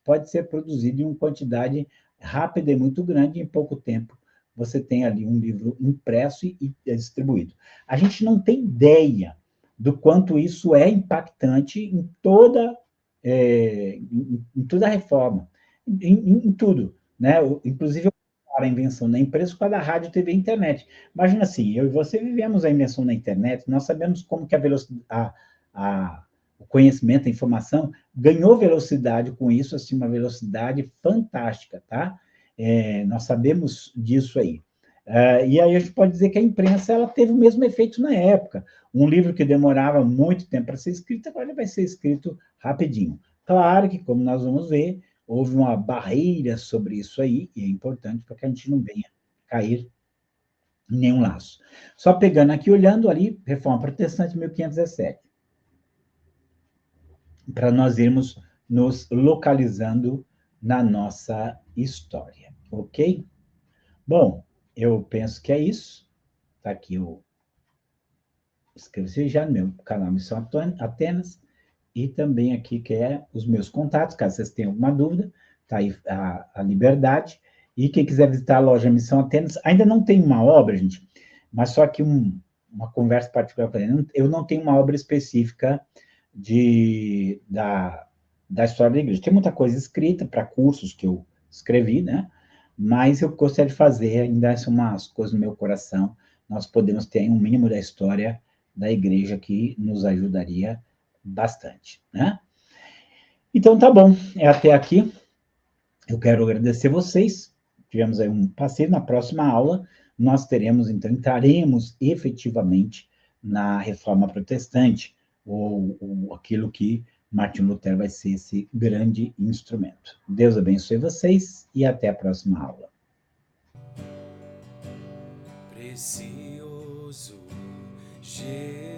pode ser produzido em uma quantidade rápida e muito grande, em pouco tempo você tem ali um livro impresso e distribuído. A gente não tem ideia do quanto isso é impactante em toda a reforma, em tudo, né? Inclusive a invenção da imprensa com a da rádio, TV e internet. Imagina assim, eu e você vivemos a invenção da internet, nós sabemos como que o conhecimento, a informação, ganhou velocidade com isso, assim, uma velocidade fantástica, tá? Nós sabemos disso aí. E aí a gente pode dizer que a imprensa ela teve o mesmo efeito na época. Um livro que demorava muito tempo para ser escrito, agora ele vai ser escrito rapidinho. Claro que, como nós vamos ver, houve uma barreira sobre isso aí, e é importante para que a gente não venha cair em nenhum laço. Só pegando aqui, olhando ali, Reforma Protestante, 1517. Para nós irmos nos localizando na nossa história, ok? Bom, eu penso que é isso. Está aqui inscreva-se já no meu canal Missão Atenas, e também aqui que é os meus contatos, caso vocês tenham alguma dúvida, está aí a Liberdade. E quem quiser visitar a loja Missão Atenas, ainda não tem uma obra, gente, mas só que uma conversa particular com ele. Eu não tenho uma obra específica da história da igreja. Tem muita coisa escrita para cursos que eu escrevi, né? Mas eu gostaria de fazer, ainda são umas coisas no meu coração, nós podemos ter um mínimo da história da igreja que nos ajudaria bastante, né? Então, tá bom, até aqui. Eu quero agradecer vocês. Tivemos aí um passeio. Na próxima aula, nós entraremos efetivamente na Reforma Protestante, ou aquilo que Martin Lutero vai ser esse grande instrumento. Deus abençoe vocês e até a próxima aula. Precioso Jesus.